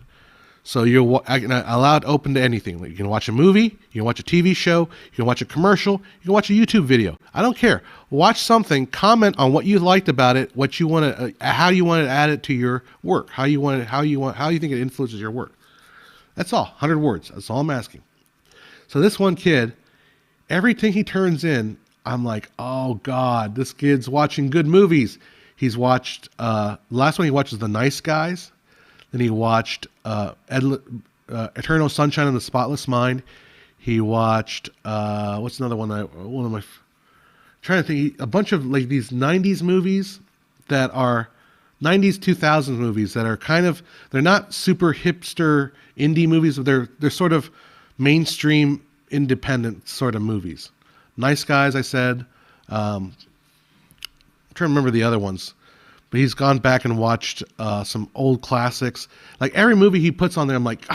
So you're allowed open to anything. You can watch a movie, you can watch a TV show, you can watch a commercial, you can watch a YouTube video. I don't care. Watch something, comment on what you liked about it, what you want to, how you want to add it to your work, how you think it influences your work. That's all. 100 words. That's all I'm asking. So this one kid, everything he turns in, I'm like, oh God, this kid's watching good movies. He's watched, last one he watched was The Nice Guys. Then he watched Eternal Sunshine of the Spotless Mind. He watched what's another one? One of my trying to think. A bunch of like these '90s movies that are '90s 2000s movies that are kind of they're not super hipster indie movies, but they're sort of mainstream independent sort of movies. Nice Guys, I said. I'm trying to remember the other ones, but he's gone back and watched some old classics. Like every movie he puts on there, I'm like,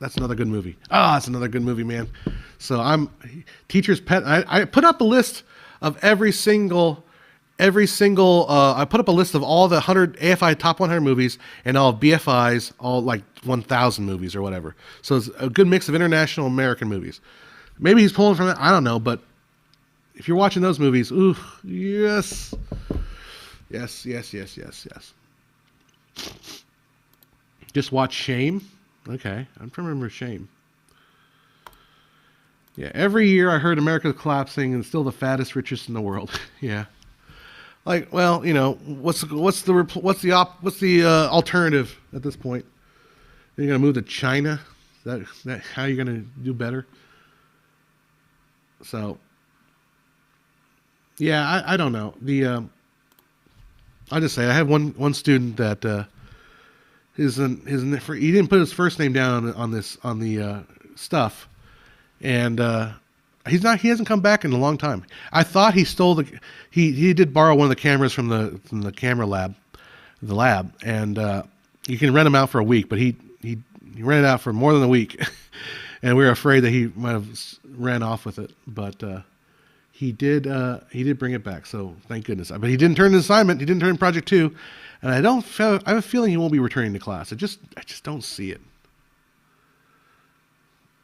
that's another good movie. That's another good movie, man. So I'm Teacher's Pet. I put up a list of every single. I put up a list of all the 100 AFI top 100 movies and all BFI's all like 1,000 movies or whatever. So it's a good mix of international American movies. Maybe he's pulling from that. I don't know, but if you're watching those movies, ooh, yes. Yes. Just watch Shame. Okay, I'm trying to remember Shame. Yeah, every year I heard America's collapsing and still the fattest, richest in the world. Yeah, like, well, you know, what's the alternative at this point? Are you gonna move to China? Is that how you're gonna do better? So, yeah, I don't know. I'll just say I have one student that he didn't put his first name down on the stuff, and he hasn't come back in a long time. I thought he stole he did borrow one of the cameras from the camera lab, and you can rent them out for a week, but he rented out for more than a week, and we were afraid that he might have ran off with it, but. He did bring it back, so thank goodness. But he didn't turn his assignment. He didn't turn Project 2, and I have a feeling he won't be returning to class. I just don't see it.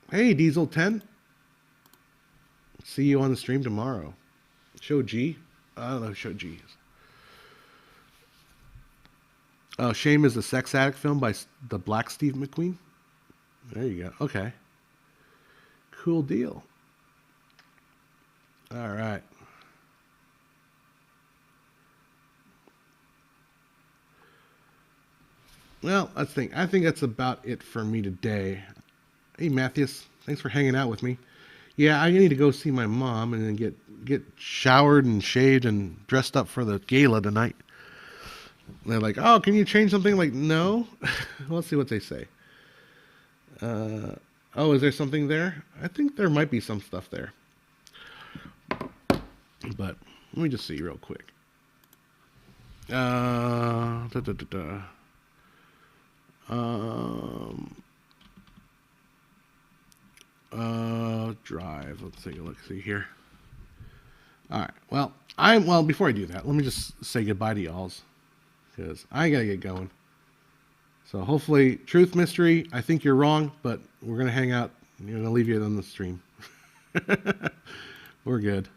Hey, Diesel 10. See you on the stream tomorrow. Show G? I don't know who Show G is. Oh, Shame is a sex addict film by the Black Steve McQueen. There you go. Okay. Cool deal. All right. Well, I think that's about it for me today. Hey, Matthias, thanks for hanging out with me. Yeah, I need to go see my mom and then get showered and shaved and dressed up for the gala tonight. And they're like, "Oh, can you change something?" Like, no. Let's see what they say. Oh, is there something there? I think there might be some stuff there. But let me just see real quick. Drive. Let's take a look. See here. All right. Well, before I do that, let me just say goodbye to y'alls because I gotta get going. So hopefully, truth mystery. I think you're wrong, but we're gonna hang out. You're gonna leave you on the stream. We're good.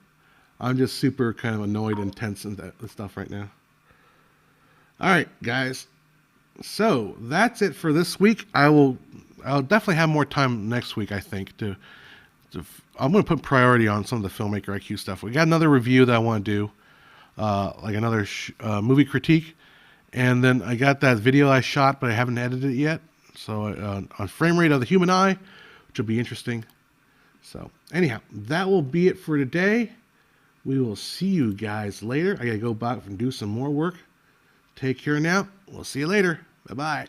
I'm just super kind of annoyed and tense and that stuff right now. All right, guys. So that's it for this week. I'll definitely have more time next week. I think I'm going to put priority on some of the filmmaker IQ stuff. We got another review that I want to do, like another movie critique, and then I got that video I shot, but I haven't edited it yet. So on frame rate of the human eye, which will be interesting. So anyhow, that will be it for today. We will see you guys later. I got to go back and do some more work. Take care now. We'll see you later. Bye-bye.